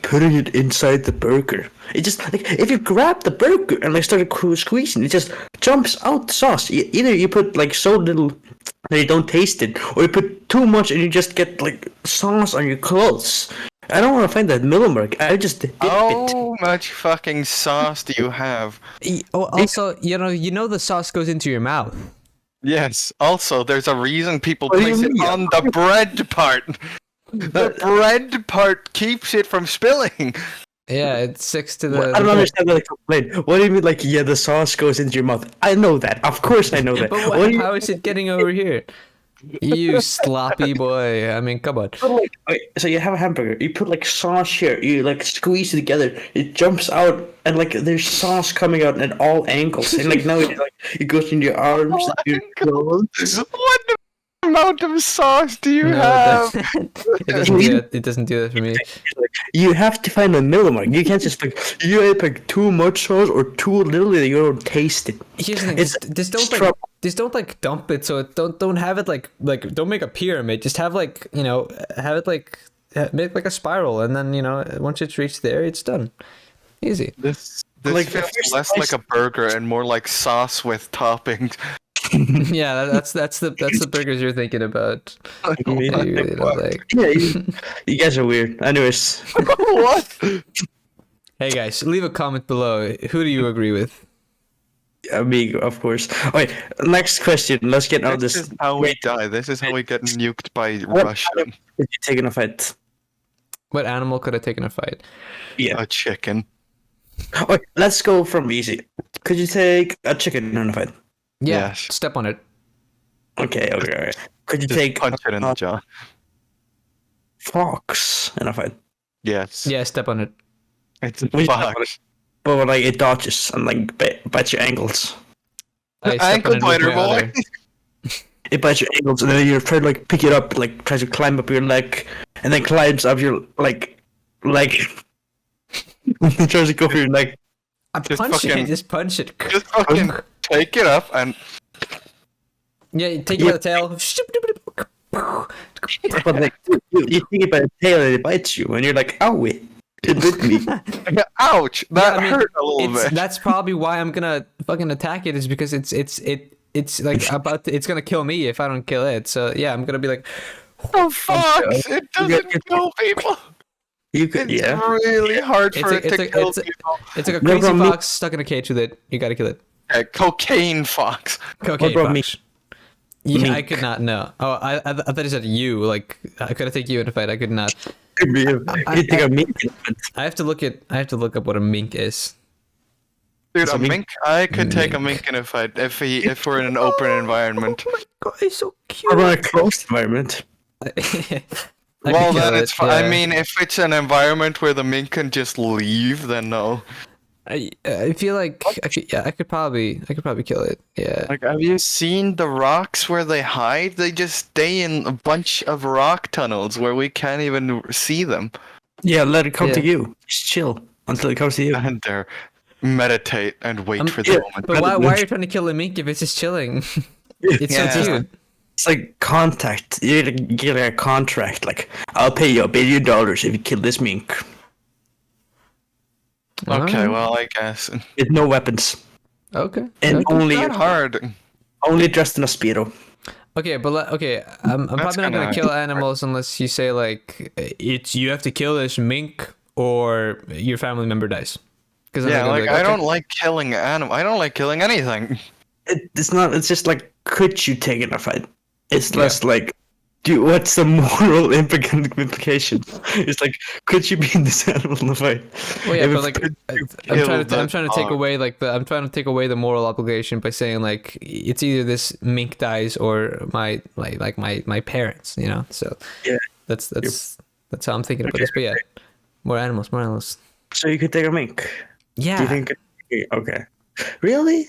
putting it inside the burger. It just like if you grab the burger and like start squeezing, it just jumps out the sauce. Either you put like so little that you don't taste it, or you put too much and you just get like sauce on your clothes. I don't want to find that middle mark. I just dip it. How much fucking sauce do you have? Also, you know the sauce goes into your mouth. Yes. Also, there's a reason people What do you place it mean? on the bread part. The bread part keeps it from spilling. Yeah, it sticks to the. I don't understand that complaint. What do you mean, like, yeah, the sauce goes into your mouth? I know that. Of course I know that. But What do you how is it getting over here? You sloppy boy. I mean, come on. put, like, okay, so you have a hamburger, you put, like, sauce here, you, like, squeeze it together, it jumps out, and, like, there's sauce coming out at all angles. And, like, now it goes in your arms, All your clothes. What amount of sauce do you No, have? it doesn't do that. It doesn't do that for me. You have to find a middle mark. You can't just, like, you either put too much sauce or too little that you don't taste it. Here's the thing. It's Just don't like dump it. So don't have it like don't make a pyramid. Just have like have it like make like a spiral, and then once it's reached there, it's done. Easy. This Like, feels if you're less like a burger and more like sauce with toppings. Yeah, that's the burgers you're thinking about. You really don't like. Yeah, you guys are weird. Anyways, What? Hey guys, leave a comment below. Who do you agree with? Amigo, of course. Okay, next question. Let's get out of This this. is how we Wait, die. This is how we get nuked by what Russia. animal did you take in a fight? What animal could have taken a fight? Yeah. A chicken. Okay, let's go from easy. Could you take a chicken in a fight? Yeah, Yes. step on it. Okay. Could you Just take punch it in the jaw. fox in a fight? Yes. Yeah, step on it. It's a We- fox. But like it dodges and like bites your ankles. I step Ankle on it with biter, my boy. other- It bites your ankles and then you're trying to like pick it up, like tries to climb up your leg, and then climbs up your like leg. It tries to go for your leg. Just Punch it. fucking- Just punch it. Just fucking take it up and Yeah, you take it by the tail. But like you take it by the tail and it bites you, and you're like, "Owie, it bit me." ouch! That Yeah, I mean, hurt a little bit. That's probably why I'm gonna fucking attack it. Is because it's like it's gonna kill me if I don't kill it. So yeah, I'm gonna be like, Oh, fox! It doesn't kill people. You could, It's yeah. really hard for it to kill it's people. it's like a No crazy problem. fox stuck in a cage with it. You gotta kill it. Cocaine fox. Cocaine about me? fox. Yeah, I Mink. could not know. Oh, I thought you said you. Like I could have taken you in a fight. I could not. Could be. You take a mink. I have to look up what a mink is. Dude, It's a a mink. mink. I could take a mink in a fight if we're in an open environment. Oh my god, he's so cute. Or a closed environment. Well, then it's fine. I mean, if it's an environment where the mink can just leave, then no. I feel like I could probably kill it. Yeah. Like, have you seen the rocks where they hide? They just stay in a bunch of rock tunnels where we can't even see them. Yeah, let it come to Yeah. you. Just chill until it comes to you. And there, meditate and wait for the yeah, moment. But why are you trying to kill a mink if it's just chilling? It's Yeah. so cute. It's like contact. You get like a contract. Like, I'll pay you $1 billion if you kill this mink Okay, well, I guess. with no weapons Okay. and okay. only Not hard. dressed in a speedo. Okay, but I'm probably not gonna kinda- kill animals unless you say like you have to kill this mink or your family member dies. Because Yeah, like, I don't like killing I don't like killing anything. It's not. It's just like, could you take it in a fight? It's less like, what's the moral implication? It's like, could you be in this animal in a fight? Well, yeah, If but it- like kill I'm trying to take the away I'm trying to take away the moral obligation by saying like it's either this mink dies or my parents, So Yeah. that's how I'm thinking about this. But yeah, More animals, more animals. So you could take a mink. Yeah. Do you think? Okay. Really?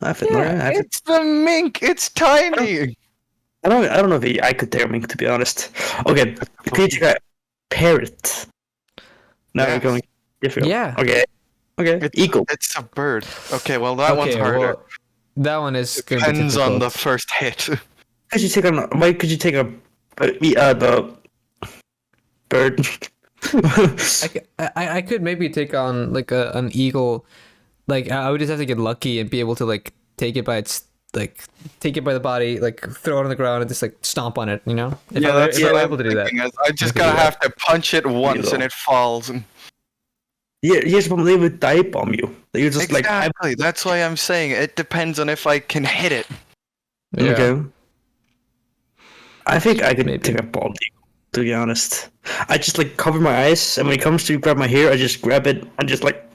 It's the mink. It's tiny. I don't know if I could take a mink, to be honest. Okay. Could you take a parrot? Now we're going difficult. Yeah. Okay. Eagle. It's a bird. Okay, well that one's harder. Well, that one is gonna be Depends on the difficult. first hit. Could you take why could you take the bird? I could maybe take on like an eagle. Like I would just have to get lucky and be able to like take it by the body, like throw it on the ground and just like stomp on it. You know? If I'm able to do that. I just gotta have to punch it once and it falls. Yeah, here's the problem. They would dive bomb you. You're just Exactly. That's why I'm saying it depends on if I can hit it. Yeah. Okay. I think I could Maybe. take a bald eagle, to be honest. I just like cover my eyes, and when it comes to grab my hair, I just grab it and just like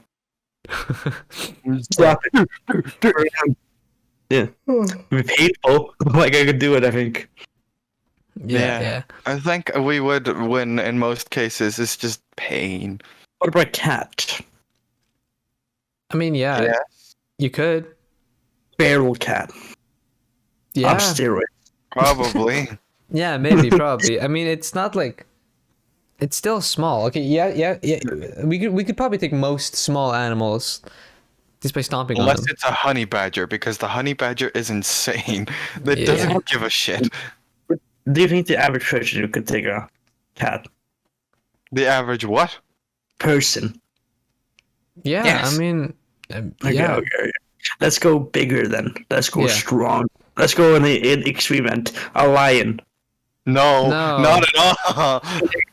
slap it. Yeah. It'd be painful. Like I could do it, I think. Yeah. I think we would win in most cases. It's just pain. What about a cat? I mean, yeah, you could. Feral cat. Yeah. On steroids. Probably. Yeah, maybe, probably. I mean, it's not like it's still small. Okay, yeah. We could probably take most small animals just by stomping on Unless them. it's a honey badger, because the honey badger is insane. It Yeah. doesn't give a shit. Do you think the average person could take a cat? The average what? Person. Yeah, Yes. I mean, Okay. Let's go bigger then. Let's go Yeah. strong. Let's go in the extreme end. A lion. No, No. not at all.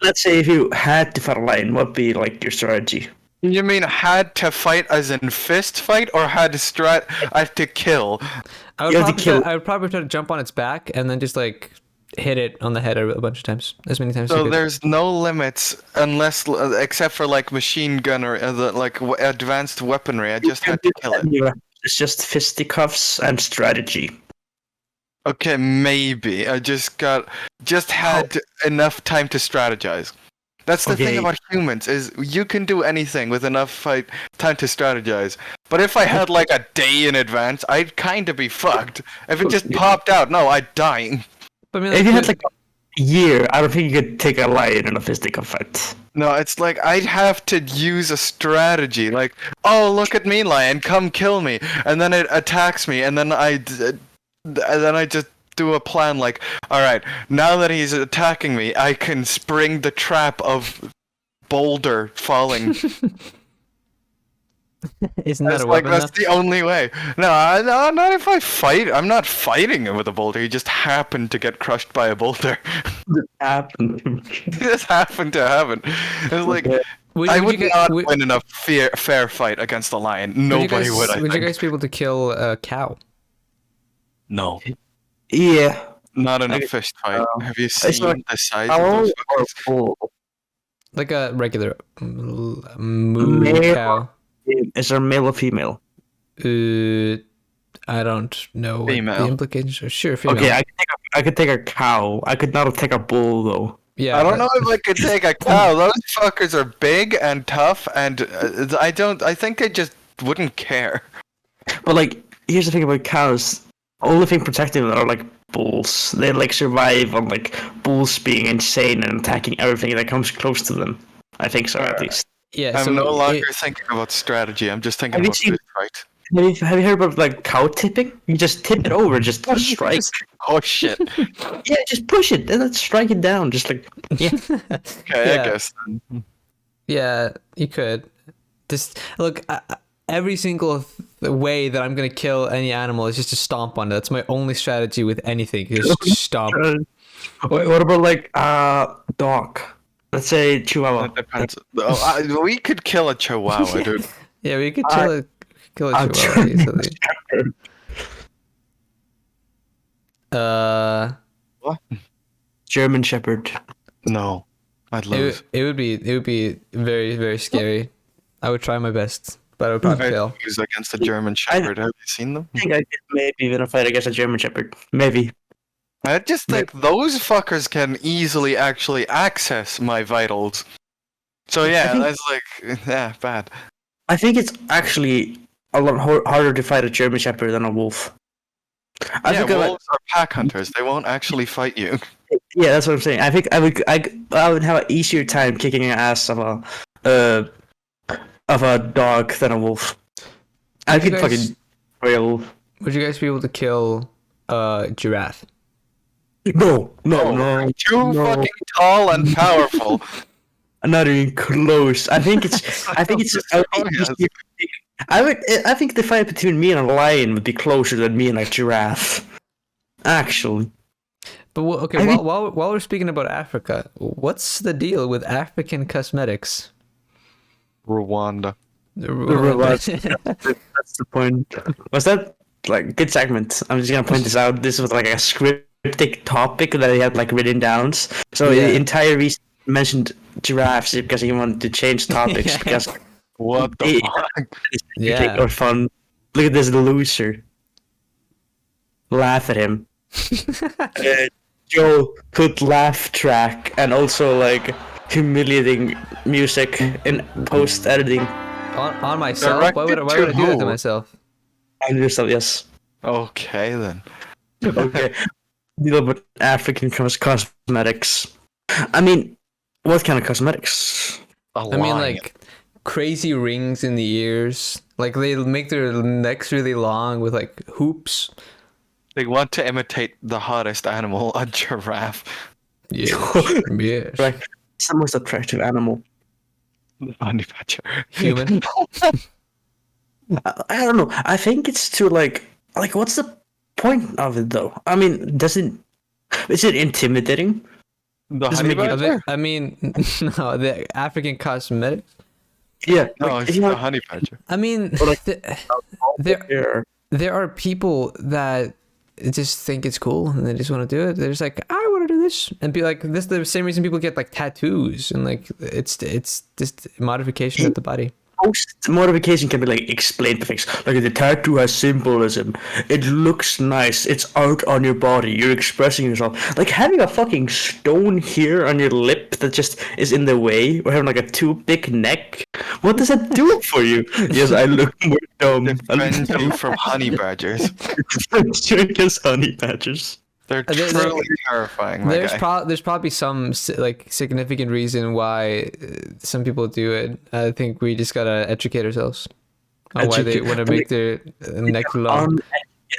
Let's say if you had to fight a lion, what'd be like your strategy? You mean had to fight as in fist fight, or had to kill? I would, You have to probably kill- I would probably try to jump on its back and then just like hit it on the head a bunch of times, as many times as you So could. there's no limits unless, except for like machine gun or advanced weaponry. I just had to kill it. It's just fisticuffs and strategy. Okay, maybe I just had enough time to strategize. That's the Okay. thing about humans is you can do anything with enough time to strategize. But if I had like a day in advance, I'd kind of be fucked. If it just popped out, no, I'd die. But I mean, If you had could- like a year, I don't think you could take a lion in a fisticuff fight. No, it's like I'd have to use a strategy. Like, oh, look at me, lion, come kill me, and then it attacks me, and then I just do a plan. Like, all right, now that he's attacking me, I can spring the trap of boulder falling. isn't that That's a like weapon? that's though? the only way. No, not if I fight. I'm not fighting him with a boulder. He just happened to get crushed by a boulder. It just happened to happen. It's like. I would not win in a fair fight against a lion. Nobody would. I Would you think. guys be able to kill a cow? No, Yeah. not in a fist fight. Have you seen like the size of Owl those or fuckers? bull? Like a regular moo Male. cow? Is there male or female? I don't know what Female. the implications are. Sure, female. Okay, I could take a cow. I could not take a bull though. Yeah, I don't know if I could take a cow. Those fuckers are big and tough, and I think they just wouldn't care. But like, here's the thing about cows. Only thing protecting them are like bulls. They like survive on like bulls being insane and attacking everything that comes close to them. I think so, at least. Yeah, I'm so no longer thinking about strategy. I'm just thinking Have you about seen- fist fight. Have you heard about like cow tipping? You just tip it over, just strike. Oh shit. Yeah, just push it and then strike it down. Just like yeah. Okay, Yeah. I guess. yeah, you could. Just look. Every single way that I'm gonna kill any animal is just to stomp on it. That's my only strategy with anything. Is just stomp. Wait, what about like dog? Let's say Chihuahua. That depends. We could kill a chihuahua, dude. Yeah, we could kill a I'll chihuahua try- easily. German Shepherd. No, I'd lose. It would be very, very scary. I would try my best, but I would probably I'd fail. lose against a German Shepherd. Have you seen them? I think I could maybe win a fight against a German Shepherd. Maybe. I just think those fuckers can easily actually access my vitals. So yeah, think- that's like bad. I think it's actually a lot harder to fight a German Shepherd than a wolf. I Yeah, think wolves are pack hunters. They won't actually fight you. yeah, that's what I'm saying. I think I would have an easier time kicking an ass of a dog than a wolf. I Would you could guys- fucking fight a wolf. Would you guys be able to kill a giraffe? No, Too fucking tall and powerful. not even close. I think it's. I think it's. I would Yes. I think the fight between me and a lion would be closer than me and a giraffe. Actually, But okay, I mean- while we're speaking about Africa, what's the deal with African cosmetics? Rwanda. that's the point. Was that like good segment? I'm just gonna point this out. This was like a scriptic topic that he had like written down. So Yeah. the entire reason he mentioned giraffes is because he wanted to change topics Yeah. because What the It- fuck? Yeah. or fun. Look at this loser. Laugh at him. Joel put laugh track and also like humiliating music in post editing. On myself? Why would I do that to who? myself? And yourself, yes. Okay then. Okay. Deal with African cosmetics. I mean, what kind of cosmetics? A I mean, lion. like crazy rings in the ears. Like they make their necks really long with like hoops. They want to imitate the hottest animal, a giraffe. Yeah. Yes. Right. It's the most attractive animal. The honey badger. Human. I don't know. I think it's to like what's the point of it though? I mean, is it intimidating? The Doesn't honey make you- badger? I mean, no, the African cosmetics. Yeah. No, like, it's you know, the honey badger. I mean, Or like- there yeah. there are people that just think it's cool and they just want to do it. They're just like, I want to do this, and be like, this is the same reason people get like tattoos and like it's just modification of the body. Most modification can be like explained to things. Like the tattoo has symbolism. It looks nice. It's out on your body. You're expressing yourself. Like having a fucking stone here on your lip that just is in the way, or having like a too big neck. What does that do for you? Yes, I look more dumb. Defend you from honey badgers. Against honey badgers. They're There- truly terrifying, my guy. There's probably some like significant reason why some people do it. I think we just gotta educate ourselves on why they Educate- want to make their neck long.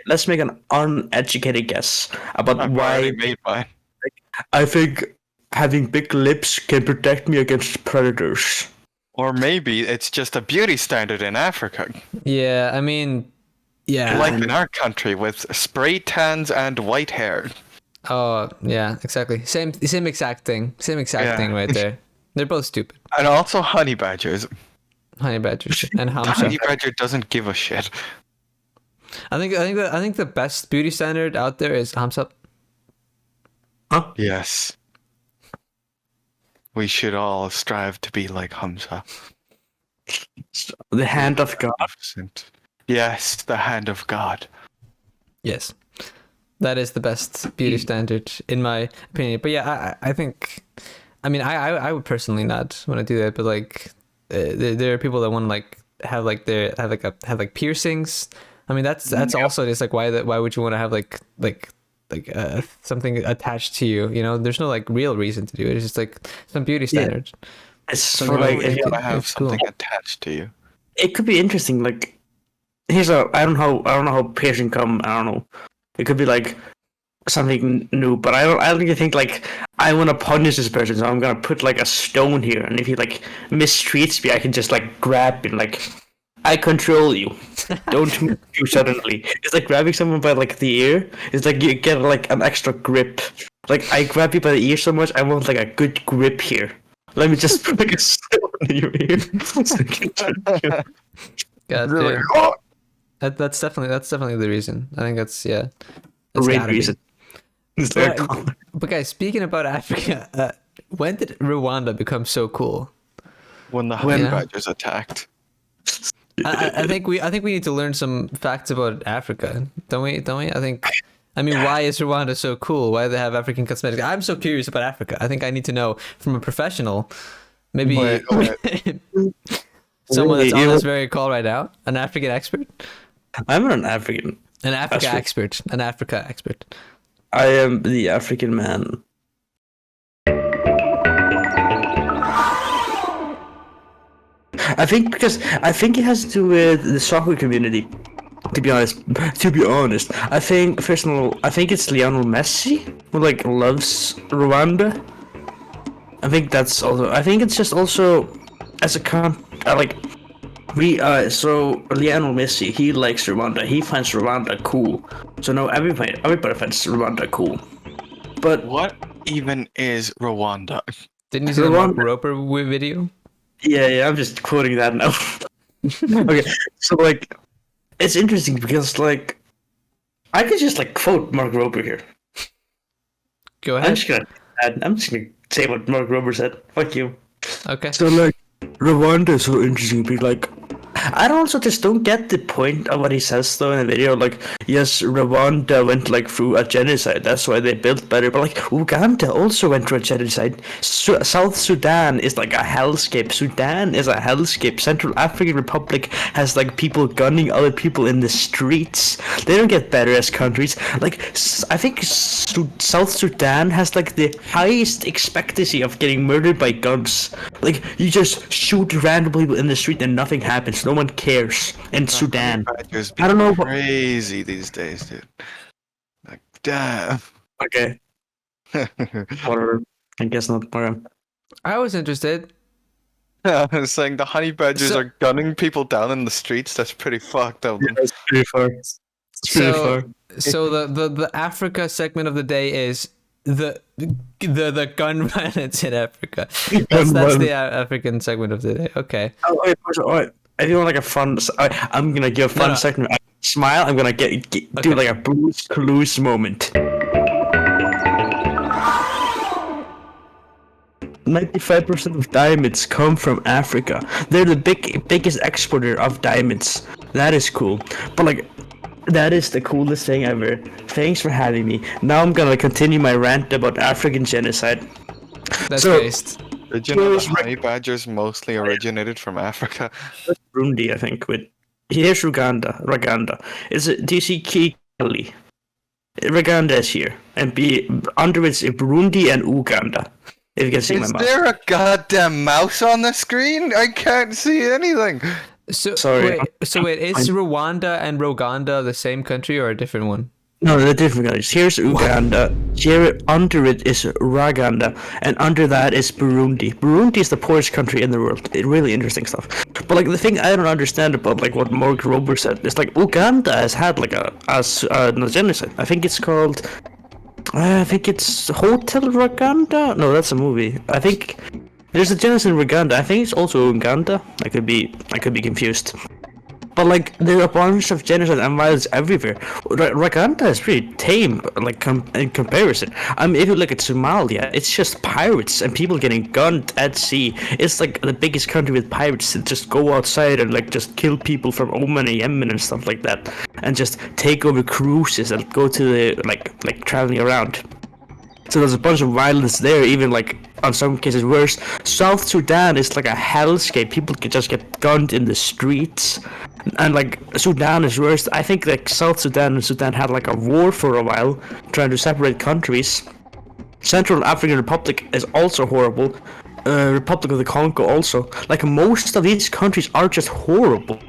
Let's make an uneducated guess about I've why. already made mine. I think having big lips can protect me against predators. Or maybe it's just a beauty standard in Africa. Yeah, I mean, yeah. Like in our country with spray tans and white hair. Oh, yeah, exactly. Same exact thing. Same exact Yeah. thing right there. They're both stupid. And also honey badgers. Honey badgers and The hamster. honey badger doesn't give a shit. I think the best beauty standard out there is Hamsa. Huh? Yes. We should all strive to be like Hamza. The hand of God. Magnificent. Yes, the hand of God. Yes, that is the best beauty standard in my opinion. But yeah, I think, I mean, I would personally not want to do that. But like, there are people that want to like have like piercings. I mean, that's also just like why would you want to have like something attached to you? You know, there's no like real reason to do it. It's just like some beauty standard. It's So for why like would You you- gotta have it's cool. something attached to you. it could be interesting. Like here's a I don't know how piercing come. I don't know. It could be like something new, but I don't really think like I want to punish this person, so I'm gonna put like a stone here, and if he like mistreats me, I can just like grab him, like I control you. Don't move you suddenly. It's like grabbing someone by like the ear. It's like you get like an extra grip. Like I grab you by the ear so much, I want like a good grip here. Let me just put like a stone in your ear. God Really? damn. That's definitely the reason. I think that's That's Great gotta be. reason. It's like, But guys, speaking about Africa, when did Rwanda become so cool? When the honey Yeah. badgers attacked. I think we need to learn some facts about Africa, don't we? I mean, why is Rwanda so cool? Why do they have African cosmetics? I'm so curious about Africa. I think I need to know from a professional Maybe Wait. someone that's Wait, on you- this very call right now, an African expert, I'm an African. an Africa That's true. expert, an Africa expert. I am the African man. I think it has to do with the soccer community. To be honest, I think first of all, I think it's Lionel Messi who like loves Rwanda. I think that's also. I think it's just also as a like we so Lionel Messi, he likes Rwanda. He finds Rwanda cool. So no, everybody finds Rwanda cool. But What even is Rwanda? Didn't you see the Mark Rwanda- Roper video? yeah, I'm just quoting that now. Okay, so like, it's interesting because like, I could just like quote Mark Rober here. Go I'm ahead. just gonna say what Mark Rober said. Fuck you. Okay. So like, Rwanda is so interesting because like, I also just don't get the point of what he says though in the video. Like, yes, Rwanda went like through a genocide. That's why they built better. But like, Uganda also went through a genocide. South Sudan is like a hellscape. Sudan is a hellscape. Central African Republic has like people gunning other people in the streets. They don't get better as countries. Like, I think South Sudan has like the highest expectancy of getting murdered by guns. Like, you just shoot random people in the street and nothing happens. No one cares in Sudan. Badgers I don't know what- crazy these days, dude. Like, damn. Okay, whatever. I guess not. Okay. I was interested. I was saying the honey badgers So- are gunning people down in the streets. That's pretty fucked up. It's pretty far. It's pretty far. So the Africa segment of the day is the gun violence in Africa. That's the African segment of the day. Okay. Oh, wait, wait. If you want like a fun, I'm gonna give a fun No. second. Smile. I'm gonna do Okay. like a Blue's Clues moment. 95% of diamonds come from Africa. They're the biggest exporter of diamonds. That is cool. But like, that is the coolest thing ever. Thanks for having me. Now I'm gonna continue my rant about African genocide. That's So- based. Did you know Here's the honey badgers mostly originated from Africa? Burundi, I think. Here's Rwanda. Do you see Kigali? Rwanda is here, and under it's Burundi and Uganda. If you can see my Is mouse. there a goddamn mouse on the screen? I can't see anything. So Sorry. wait, is Rwanda and Roganda the same country or a different one? No, they're different countries. Here's Uganda. Here under it is Rwanda, and under that is Burundi. Burundi is the poorest country in the world. Really interesting stuff. But like the thing I don't understand about like what Mark Rober said is like Uganda has had like a genocide. I think it's called. I think it's Hotel Rwanda. No, that's a movie. I think there's a genocide in Rwanda. I think it's also Uganda. I could be confused. But like there are a bunch of genocide and violence everywhere. Rwanda is pretty tame, like in comparison. I mean, if you look at Somalia, it's just pirates and people getting gunned at sea. It's like the biggest country with pirates that just go outside and like just kill people from Oman and Yemen and stuff like that, and just take over cruises and go to the like traveling around. So there's a bunch of violence there, even like on some cases worse. South Sudan is like a hellscape. People could just get gunned in the streets. And like Sudan is worse. I think like South Sudan and Sudan had like a war for a while, trying to separate countries. Central African Republic is also horrible. Republic of the Congo also. Like most of these countries are just horrible.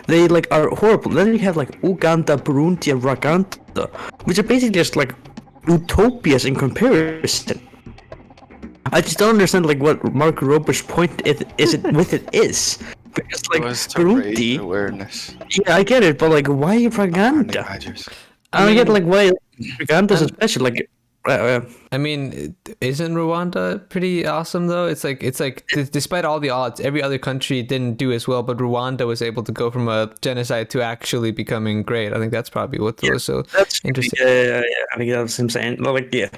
They like are horrible. Then you have like Uganda, Burundi, and Rwanda, which are basically just like utopias in comparison. I just don't understand like what Mark Rober's point is. Because like It was to raise Burundi, awareness. yeah, I get it, but like why Honey Rwanda? badgers. I don't get mean- like why Rwanda's special. Like, I mean, isn't Rwanda pretty awesome though? It's like despite all the odds, every other country didn't do as well, but Rwanda was able to go from a genocide to actually becoming great. I think that's probably what was so that's interesting. Yeah. I think that's insane. Like, yeah.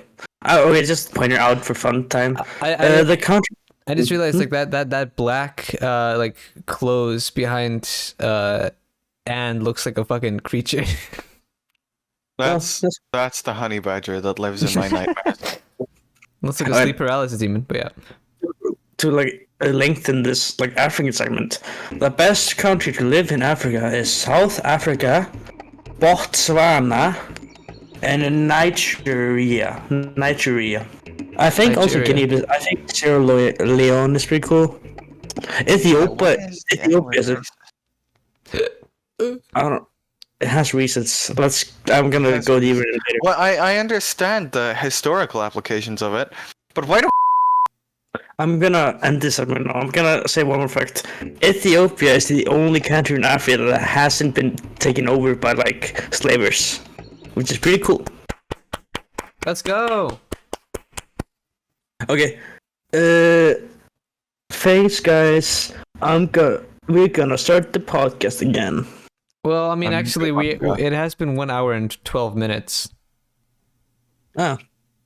Okay, just point it out for fun time. The country. I just realized like that black like clothes behind Anne looks like a fucking creature. That's the honey badger that lives in my nightmares. Looks like a Alright. sleep paralysis demon, but yeah. like lengthen this like African segment. The best country to live in Africa is South Africa, Botswana, and Nigeria. I think also Guinea. I think Sierra Leone is pretty cool. Ethiopia is I don't know. It has reasons. I'm gonna go deeper later. Well, I understand the historical applications of it, but why do I'm gonna end this segment now. I'm gonna say one more fact. Ethiopia is the only country in Africa that hasn't been taken over by like slavers, which is pretty cool. Let's go. Okay. Thanks, guys. We're gonna start the podcast again. Well, I mean, actually, it has been 1 hour and 12 minutes. Ah,